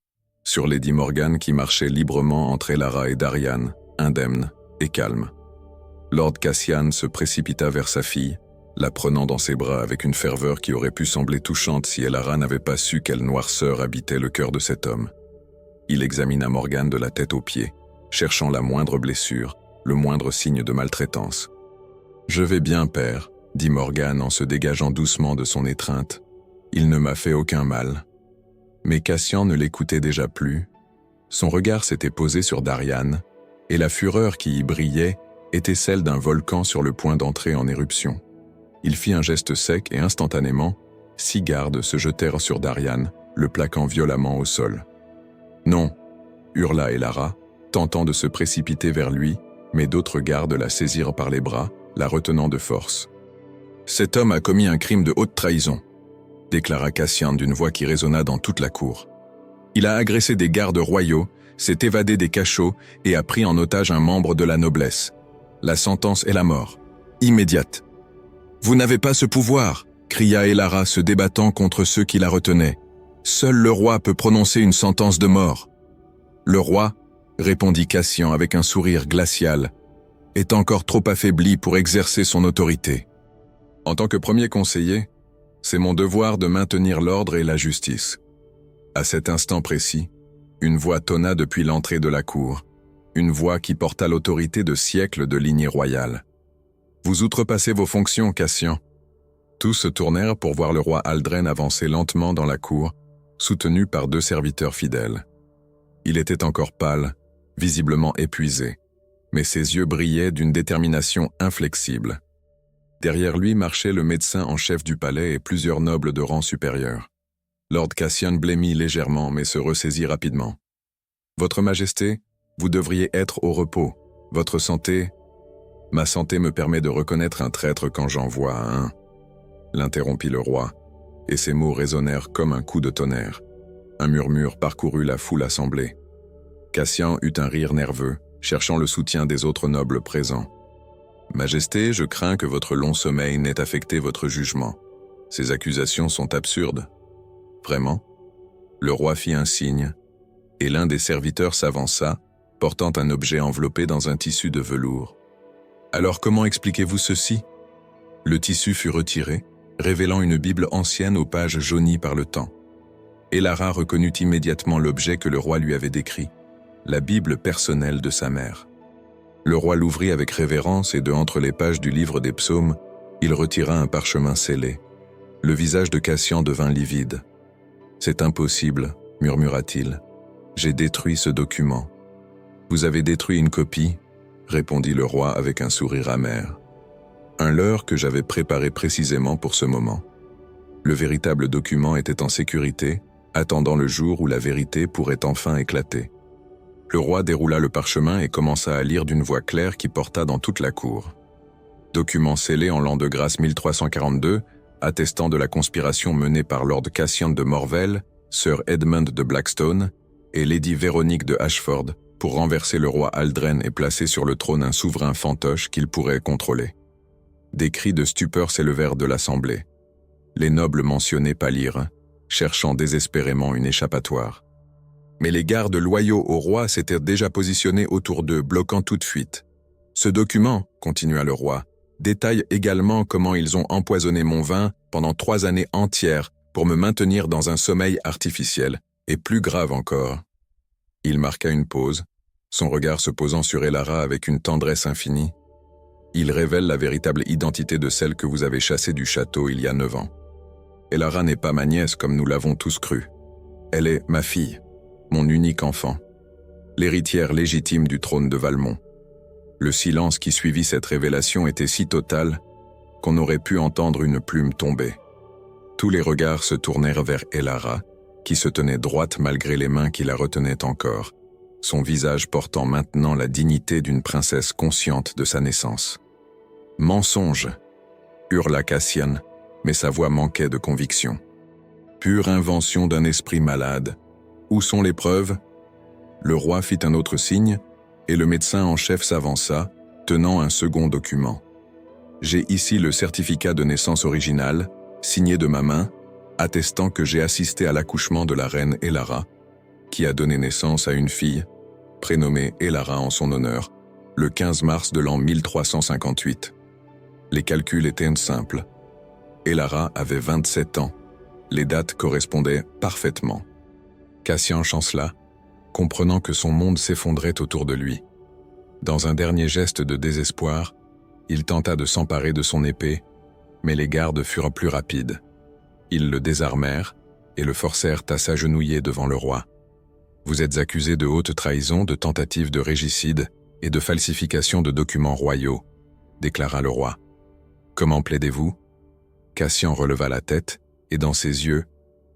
sur Lady Morgane qui marchait librement entre Elara et Darian, indemne et calme. Lord Cassian se précipita vers sa fille, la prenant dans ses bras avec une ferveur qui aurait pu sembler touchante si Elara n'avait pas su quelle noirceur habitait le cœur de cet homme. Il examina Morgane de la tête aux pieds, cherchant la moindre blessure, le moindre signe de maltraitance. « Je vais bien, père, » dit Morgane en se dégageant doucement de son étreinte. « Il ne m'a fait aucun mal. » Mais Cassian ne l'écoutait déjà plus. Son regard s'était posé sur Darian, et la fureur qui y brillait était celle d'un volcan sur le point d'entrer en éruption. Il fit un geste sec et instantanément, 6 gardes se jetèrent sur Darian, le plaquant violemment au sol. « Non !» hurla Elara, tentant de se précipiter vers lui, mais d'autres gardes la saisirent par les bras, la retenant de force. « Cet homme a commis un crime de haute trahison. déclara Cassian d'une voix qui résonna dans toute la cour. Il a agressé des gardes royaux, s'est évadé des cachots et a pris en otage un membre de la noblesse. La sentence est la mort. Immédiate. Vous n'avez pas ce pouvoir, cria Elara se débattant contre ceux qui la retenaient. Seul le roi peut prononcer une sentence de mort. Le roi, répondit Cassian avec un sourire glacial, est encore trop affaibli pour exercer son autorité. En tant que premier conseiller, c'est mon devoir de maintenir l'ordre et la justice. À cet instant précis, une voix tonna depuis l'entrée de la cour, une voix qui porta l'autorité de siècles de lignée royale. Vous outrepassez vos fonctions, Cassian. Tous se tournèrent pour voir le roi Aldren avancer lentement dans la cour, soutenu par 2 serviteurs fidèles. Il était encore pâle, visiblement épuisé, mais ses yeux brillaient d'une détermination inflexible. Derrière lui marchait le médecin en chef du palais et plusieurs nobles de rang supérieur. Lord Cassian blêmit légèrement mais se ressaisit rapidement. « Votre Majesté, vous devriez être au repos. Votre santé... » « Ma santé me permet de reconnaître un traître quand j'en vois un. » L'interrompit le roi, et ses mots résonnèrent comme un coup de tonnerre. Un murmure parcourut la foule assemblée. Cassian eut un rire nerveux, cherchant le soutien des autres nobles présents. « Majesté, je crains que votre long sommeil n'ait affecté votre jugement. Ces accusations sont absurdes. » « Vraiment ?» Le roi fit un signe, et l'un des serviteurs s'avança, portant un objet enveloppé dans un tissu de velours. « Alors comment expliquez-vous ceci ?» Le tissu fut retiré, révélant une Bible ancienne aux pages jaunies par le temps. Elara reconnut immédiatement l'objet que le roi lui avait décrit, la Bible personnelle de sa mère. Le roi l'ouvrit avec révérence et de entre les pages du livre des psaumes, il retira un parchemin scellé. Le visage de Cassian devint livide. « C'est impossible, murmura-t-il. J'ai détruit ce document. »« Vous avez détruit une copie ?» répondit le roi avec un sourire amer. Un leurre que j'avais préparé précisément pour ce moment. Le véritable document était en sécurité, attendant le jour où la vérité pourrait enfin éclater. Le roi déroula le parchemin et commença à lire d'une voix claire qui porta dans toute la cour. Document scellé en l'an de grâce 1342, attestant de la conspiration menée par Lord Cassian de Morvel, Sir Edmund de Blackstone et Lady Véronique de Ashford pour renverser le roi Aldren et placer sur le trône un souverain fantoche qu'il pourrait contrôler. Des cris de stupeur s'élevèrent de l'assemblée. Les nobles mentionnés pâlirent, cherchant désespérément une échappatoire. Mais les gardes loyaux au roi s'étaient déjà positionnés autour d'eux, bloquant toute fuite. « Ce document, continua le roi, détaille également comment ils ont empoisonné mon vin pendant 3 années entières pour me maintenir dans un sommeil artificiel, et plus grave encore. » Il marqua une pause, son regard se posant sur Elara avec une tendresse infinie. « Il révèle la véritable identité de celle que vous avez chassée du château il y a 9 ans. Elara n'est pas ma nièce comme nous l'avons tous cru. Elle est ma fille, mon unique enfant, l'héritière légitime du trône de Valmont. » Le silence qui suivit cette révélation était si total qu'on aurait pu entendre une plume tomber. Tous les regards se tournèrent vers Elara, qui se tenait droite malgré les mains qui la retenaient encore, son visage portant maintenant la dignité d'une princesse consciente de sa naissance. « Mensonge !» hurla Cassian, mais sa voix manquait de conviction. « Pure invention d'un esprit malade. Où sont les preuves ?» Le roi fit un autre signe, et le médecin en chef s'avança, tenant un second document. « J'ai ici le certificat de naissance original, signé de ma main, attestant que j'ai assisté à l'accouchement de la reine Elara, qui a donné naissance à une fille, prénommée Elara en son honneur, le 15 mars de l'an 1358. Les calculs étaient simples. Elara avait 27 ans. Les dates correspondaient parfaitement. Cassian chancela, comprenant que son monde s'effondrait autour de lui. Dans un dernier geste de désespoir, il tenta de s'emparer de son épée, mais les gardes furent plus rapides. Ils le désarmèrent et le forcèrent à s'agenouiller devant le roi. « Vous êtes accusé de haute trahison, de tentative de régicide et de falsification de documents royaux, » déclara le roi. « Comment plaidez-vous » Cassian releva la tête, et dans ses yeux,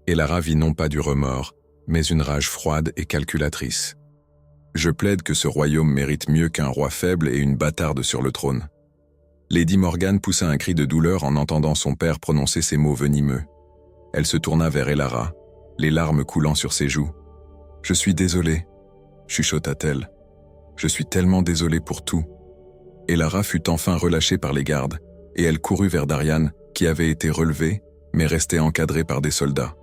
Elara vit non pas du remords, mais une rage froide et calculatrice. « Je plaide que ce royaume mérite mieux qu'un roi faible et une bâtarde sur le trône. » Lady Morgane poussa un cri de douleur en entendant son père prononcer ces mots venimeux. Elle se tourna vers Elara, les larmes coulant sur ses joues. « Je suis désolée, chuchota-t-elle. Je suis tellement désolée pour tout. » Elara fut enfin relâchée par les gardes, et elle courut vers Darian, qui avait été relevé, mais restait encadré par des soldats.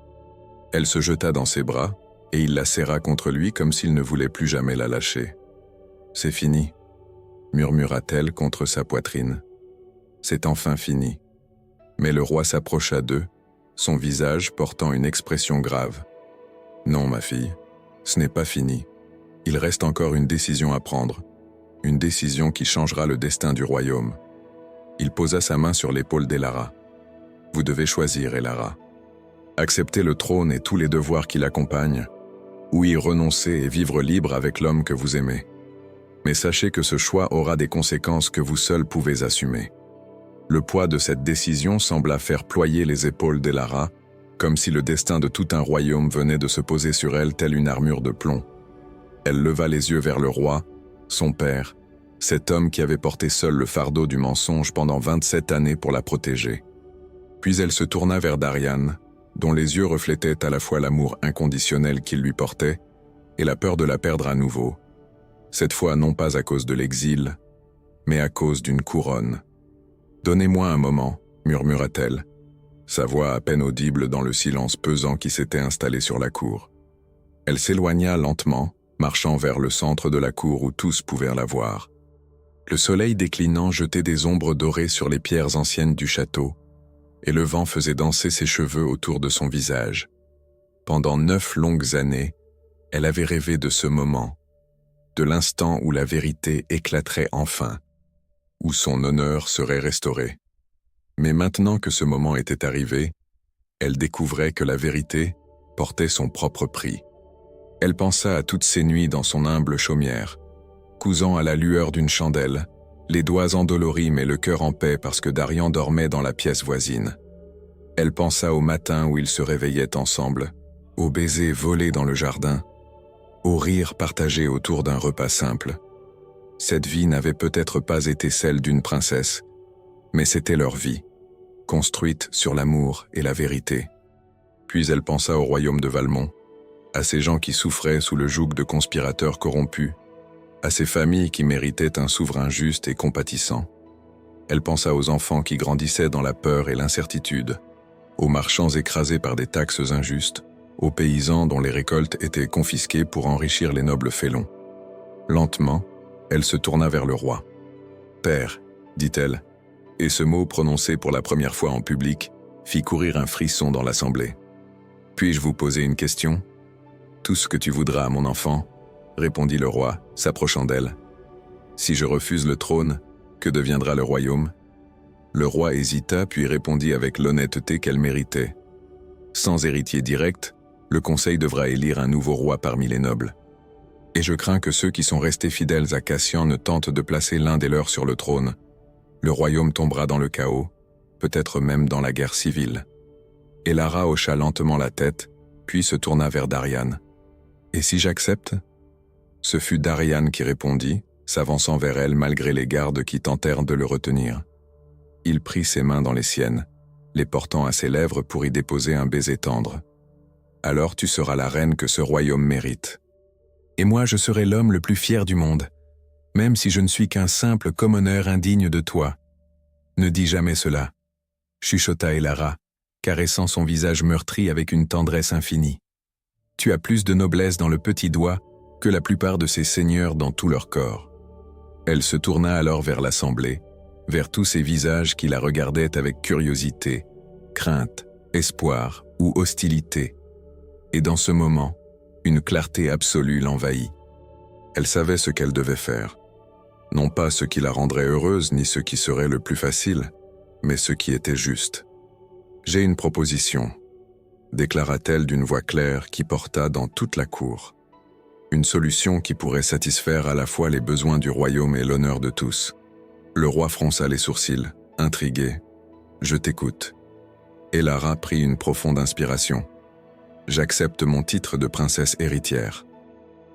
Elle se jeta dans ses bras, et il la serra contre lui comme s'il ne voulait plus jamais la lâcher. « C'est fini, » murmura-t-elle contre sa poitrine. « C'est enfin fini. » Mais le roi s'approcha d'eux, son visage portant une expression grave. « Non, ma fille, ce n'est pas fini. Il reste encore une décision à prendre, une décision qui changera le destin du royaume. » Il posa sa main sur l'épaule d'Elara. « Vous devez choisir, Elara. Accepter le trône et tous les devoirs qui l'accompagnent, ou y renoncer et vivre libre avec l'homme que vous aimez. Mais sachez que ce choix aura des conséquences que vous seuls pouvez assumer. » Le poids de cette décision sembla faire ployer les épaules d'Elara, comme si le destin de tout un royaume venait de se poser sur elle telle une armure de plomb. Elle leva les yeux vers le roi, son père, cet homme qui avait porté seul le fardeau du mensonge pendant 27 années pour la protéger. Puis elle se tourna vers Darian, dont les yeux reflétaient à la fois l'amour inconditionnel qu'il lui portait et la peur de la perdre à nouveau. Cette fois non pas à cause de l'exil, mais à cause d'une couronne. « Donnez-moi un moment, » murmura-t-elle, sa voix à peine audible dans le silence pesant qui s'était installé sur la cour. Elle s'éloigna lentement, marchant vers le centre de la cour où tous pouvaient la voir. Le soleil déclinant jetait des ombres dorées sur les pierres anciennes du château, et le vent faisait danser ses cheveux autour de son visage. Pendant 9 longues années, elle avait rêvé de ce moment, de l'instant où la vérité éclaterait enfin, où son honneur serait restauré. Mais maintenant que ce moment était arrivé, elle découvrait que la vérité portait son propre prix. Elle pensa à toutes ces nuits dans son humble chaumière, cousant à la lueur d'une chandelle, les doigts endoloris mais le cœur en paix parce que Darian dormait dans la pièce voisine. Elle pensa au matin où ils se réveillaient ensemble, aux baisers volés dans le jardin, aux rires partagés autour d'un repas simple. Cette vie n'avait peut-être pas été celle d'une princesse, mais c'était leur vie, construite sur l'amour et la vérité. Puis elle pensa au royaume de Valmont, à ces gens qui souffraient sous le joug de conspirateurs corrompus, à ces familles qui méritaient un souverain juste et compatissant. Elle pensa aux enfants qui grandissaient dans la peur et l'incertitude, aux marchands écrasés par des taxes injustes, aux paysans dont les récoltes étaient confisquées pour enrichir les nobles félons. Lentement, elle se tourna vers le roi. « Père, » dit-elle, et ce mot prononcé pour la première fois en public fit courir un frisson dans l'assemblée. « Puis-je vous poser une question ? » « Tout ce que tu voudras, mon enfant, » répondit le roi, s'approchant d'elle. « Si je refuse le trône, que deviendra le royaume ?» Le roi hésita puis répondit avec l'honnêteté qu'elle méritait. « Sans héritier direct, le conseil devra élire un nouveau roi parmi les nobles. Et je crains que ceux qui sont restés fidèles à Cassian ne tentent de placer l'un des leurs sur le trône. Le royaume tombera dans le chaos, peut-être même dans la guerre civile. » Elara hocha lentement la tête, puis se tourna vers Darian. « Et si j'accepte ?» Ce fut Darian qui répondit, s'avançant vers elle malgré les gardes qui tentèrent de le retenir. Il prit ses mains dans les siennes, les portant à ses lèvres pour y déposer un baiser tendre. « Alors tu seras la reine que ce royaume mérite. Et moi je serai l'homme le plus fier du monde, même si je ne suis qu'un simple commoneur indigne de toi. Ne dis jamais cela, » chuchota Elara, caressant son visage meurtri avec une tendresse infinie. « Tu as plus de noblesse dans le petit doigt que la plupart de ces seigneurs dans tout leur corps. » Elle se tourna alors vers l'assemblée, vers tous ces visages qui la regardaient avec curiosité, crainte, espoir ou hostilité. Et dans ce moment, une clarté absolue l'envahit. Elle savait ce qu'elle devait faire. Non pas ce qui la rendrait heureuse ni ce qui serait le plus facile, mais ce qui était juste. « J'ai une proposition », déclara-t-elle d'une voix claire qui porta dans toute la cour. Une solution qui pourrait satisfaire à la fois les besoins du royaume et l'honneur de tous. Le roi fronça les sourcils, intrigué. « Je t'écoute. » Elara prit une profonde inspiration. « J'accepte mon titre de princesse héritière.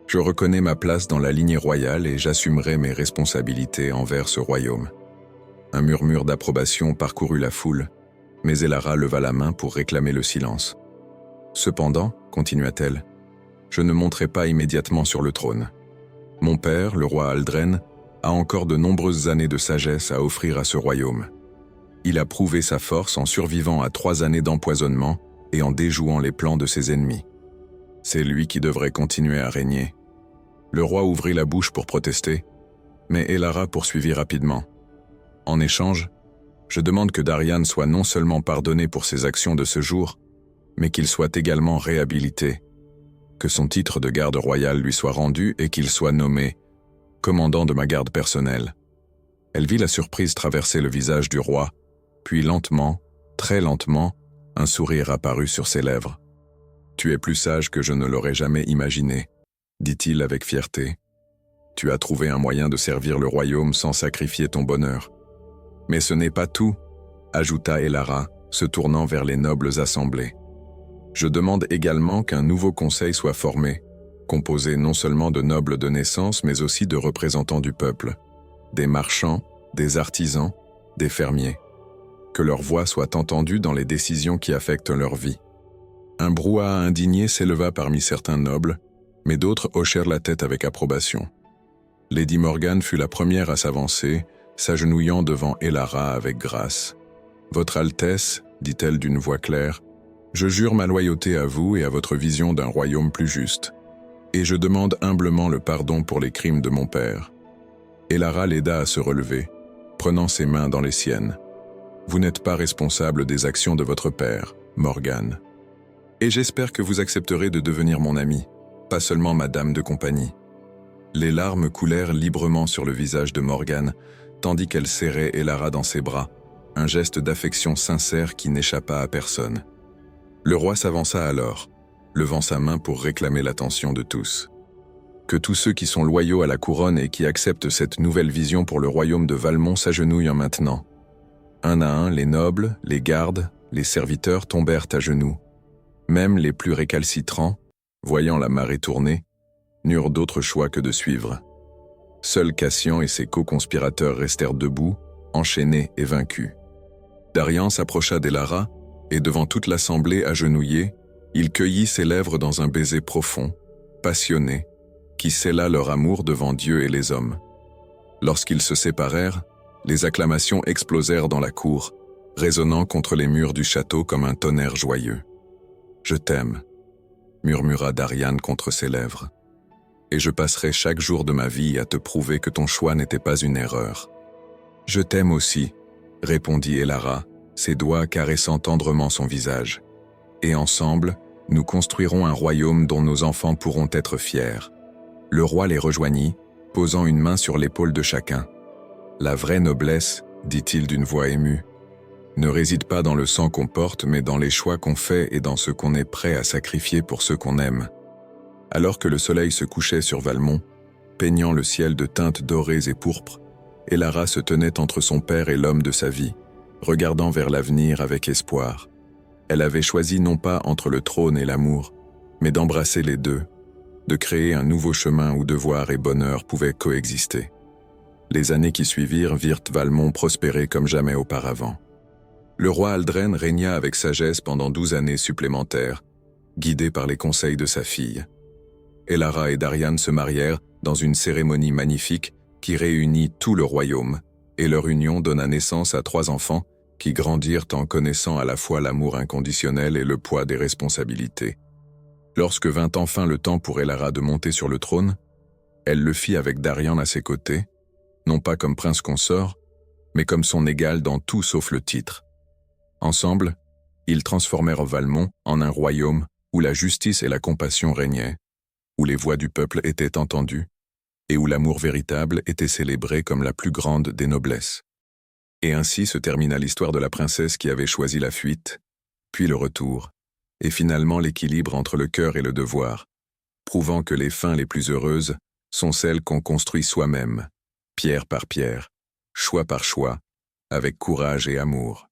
Je reconnais ma place dans la lignée royale et j'assumerai mes responsabilités envers ce royaume. » Un murmure d'approbation parcourut la foule, Mais Elara leva la main pour réclamer le silence. « Cependant, continua-t-elle, je ne monterai pas immédiatement sur le trône. Mon père, le roi Aldren, a encore de nombreuses années de sagesse à offrir à ce royaume. Il a prouvé sa force en survivant à 3 années d'empoisonnement et en déjouant les plans de ses ennemis. C'est lui qui devrait continuer à régner. » Le roi ouvrit la bouche pour protester, mais Elara poursuivit rapidement. « En échange, je demande que Darian soit non seulement pardonné pour ses actions de ce jour, mais qu'il soit également réhabilité, que son titre de garde royal lui soit rendu et qu'il soit nommé commandant de ma garde personnelle. » Elle vit la surprise traverser le visage du roi, puis lentement, très lentement, un sourire apparut sur ses lèvres. « Tu es plus sage que je ne l'aurais jamais imaginé, » dit-il avec fierté. « Tu as trouvé un moyen de servir le royaume sans sacrifier ton bonheur. Mais ce n'est pas tout, » ajouta Elara, se tournant vers les nobles assemblés. « Je demande également qu'un nouveau conseil soit formé, composé non seulement de nobles de naissance, mais aussi de représentants du peuple, des marchands, des artisans, des fermiers. Que leur voix soit entendue dans les décisions qui affectent leur vie. » Un brouhaha indigné s'éleva parmi certains nobles, mais d'autres hochèrent la tête avec approbation. Lady Morgane fut la première à s'avancer, s'agenouillant devant Elara avec grâce. « Votre Altesse, dit-elle d'une voix claire, je jure ma loyauté à vous et à votre vision d'un royaume plus juste. Et je demande humblement le pardon pour les crimes de mon père. » Elara l'aida à se relever, prenant ses mains dans les siennes. « Vous n'êtes pas responsable des actions de votre père, Morgane. Et j'espère que vous accepterez de devenir mon amie, pas seulement ma dame de compagnie. » Les larmes coulèrent librement sur le visage de Morgane, tandis qu'elle serrait Elara dans ses bras, un geste d'affection sincère qui n'échappa à personne. Le roi s'avança alors, levant sa main pour réclamer l'attention de tous. Que tous ceux qui sont loyaux à la couronne et qui acceptent cette nouvelle vision pour le royaume de Valmont s'agenouillent maintenant. Un à un, les nobles, les gardes, les serviteurs tombèrent à genoux. Même les plus récalcitrants, voyant la marée tourner, n'eurent d'autre choix que de suivre. Seuls Cassian et ses co-conspirateurs restèrent debout, enchaînés et vaincus. Darian s'approcha d'Elara, et devant toute l'assemblée agenouillée, il cueillit ses lèvres dans un baiser profond, passionné, qui scella leur amour devant Dieu et les hommes. Lorsqu'ils se séparèrent, les acclamations explosèrent dans la cour, résonnant contre les murs du château comme un tonnerre joyeux. « Je t'aime », murmura Darian contre ses lèvres. « Et je passerai chaque jour de ma vie à te prouver que ton choix n'était pas une erreur. »« Je t'aime aussi », répondit Elara, ses doigts caressant tendrement son visage. « Et ensemble, nous construirons un royaume dont nos enfants pourront être fiers. » Le roi les rejoignit, posant une main sur l'épaule de chacun. « La vraie noblesse, dit-il d'une voix émue, ne réside pas dans le sang qu'on porte, mais dans les choix qu'on fait et dans ce qu'on est prêt à sacrifier pour ceux qu'on aime. » Alors que le soleil se couchait sur Valmont, peignant le ciel de teintes dorées et pourpres, Elara se tenait entre son père et l'homme de sa vie, regardant vers l'avenir avec espoir. Elle avait choisi non pas entre le trône et l'amour, mais d'embrasser les deux, de créer un nouveau chemin où devoir et bonheur pouvaient coexister. Les années qui suivirent virent Valmont prospérer comme jamais auparavant. Le roi Aldren régna avec sagesse pendant 12 années supplémentaires, guidé par les conseils de sa fille. Elara et Darian se marièrent dans une cérémonie magnifique qui réunit tout le royaume, et leur union donna naissance à 3 enfants qui grandirent en connaissant à la fois l'amour inconditionnel et le poids des responsabilités. Lorsque vint enfin le temps pour Elara de monter sur le trône, elle le fit avec Darian à ses côtés, non pas comme prince consort, mais comme son égal dans tout sauf le titre. Ensemble, ils transformèrent Valmont en un royaume où la justice et la compassion régnaient, où les voix du peuple étaient entendues, et où l'amour véritable était célébré comme la plus grande des noblesses. Et ainsi se termina l'histoire de la princesse qui avait choisi la fuite, puis le retour, et finalement l'équilibre entre le cœur et le devoir, prouvant que les fins les plus heureuses sont celles qu'on construit soi-même, pierre par pierre, choix par choix, avec courage et amour.